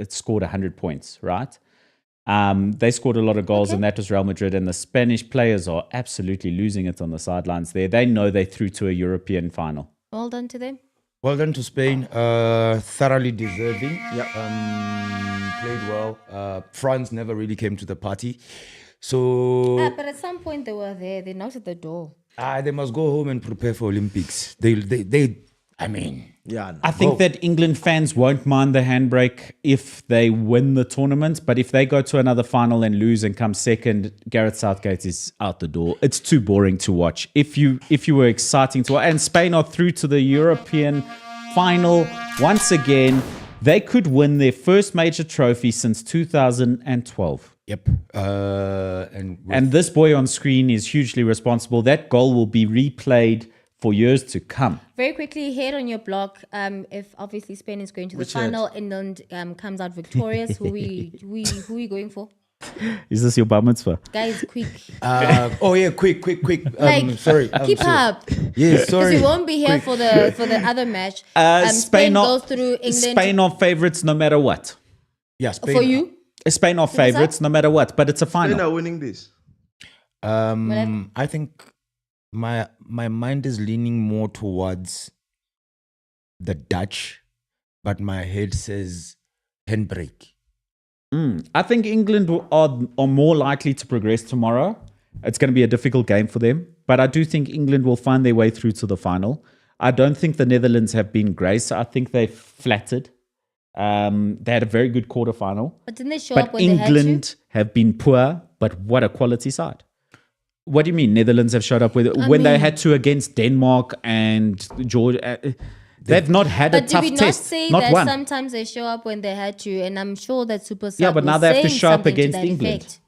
scored 100 points, right? They scored a lot of goals, and that was Real Madrid. And the Spanish players are absolutely losing it on the sidelines there. They know they through to a European final. Well done to them. Well done to Spain. Thoroughly deserving. Played well. France never really came to the party. So But at some point they were there. They knocked at the door. they must go home and prepare for Olympics. I think that England fans won't mind the handbrake if they win the tournament, but if they go to another final and lose and come second, Gareth Southgate is out the door. It's too boring to watch. If you were exciting to watch, and Spain are through to the European final once again, they could win their first major trophy since 2012. Yep. And this boy on screen is hugely responsible. That goal will be replayed for years to come. Very quickly, head on your block. If obviously Spain is going to the final, England comes out victorious. Who we going for? Is this your bar mitzvah? Guys, quick. Quick. Sorry. Keep sorry. up. Yes, sorry. Because we won't be here for the other match. Spain goes through England. Spain are favorites no matter what. Yeah, Spain. For you? Spain are favorites no matter what, but it's a final. Spain are winning this. I think my mind is leaning more towards the Dutch, but my head says handbrake. I think England are more likely to progress tomorrow. It's going to be a difficult game for them, but I do think England will find their way through to the final. I don't think the Netherlands have been great, so I think they've flattered. They had a very good quarterfinal. But didn't they show up when England they had to? have been poor, but what a quality side. What do you mean Netherlands have showed up with when they had to against Denmark and Georgia? They've not had a tough test. But did we not say that one. sometimes they show up when they had to? And I'm sure that Super Sub but now they have to show up against England. Effect.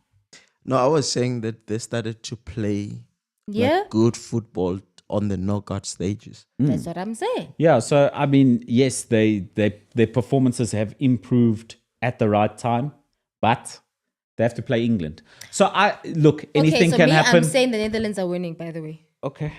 No, I was saying that they started to play good football on the knockout stages. That's what I'm saying. Yeah, so I mean, yes, their performances have improved at the right time, but they have to play England. So anything can happen. I'm saying the Netherlands are winning, by the way. Okay.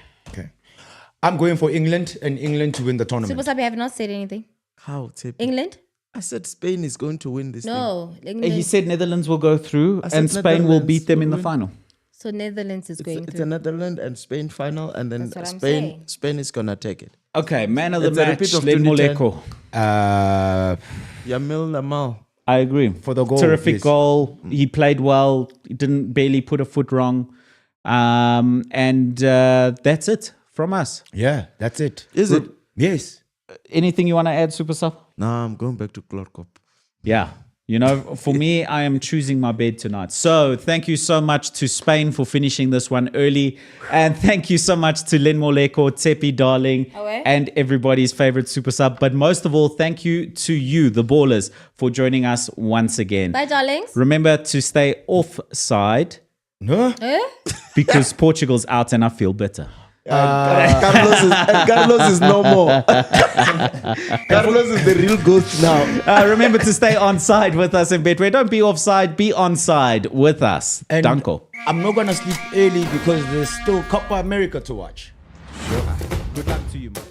I'm going for England and England to win the tournament. Super Sub, you have not said anything. How? England? I said Spain is going to win this thing. No. England. He said Netherlands will go through and Spain will beat them in the final. So Netherlands is going It's through. a Netherlands and Spain final, and then That's what I'm saying. Spain is gonna take it. Okay, man of the It's a match, repeat of Len 2010. Moleko. Yamil Lamal. I agree. For the goal. Terrific yes. goal. He played well. He didn't barely put a foot wrong. And that's it from us. Yeah, that's it. Is it? Yes. Anything you want to add, Super Sub? Nah, I'm going back to Clarkop. Yeah. For me, I am choosing my bed tonight. So thank you so much to Spain for finishing this one early. And thank you so much to Len Moleko, Tsepi Darling, and everybody's favorite Super Sub. But most of all, thank you to you, the ballers, for joining us once again. Bye, darlings. Remember to stay offside No? because Portugal's out and I feel better. Carlos is no more. Carlos is the real ghost now. Remember to stay on side with us in Betway. Don't be offside, be on side with us. And Danko. I'm not going to sleep early because there's still Copa America to watch. Good luck to you, man.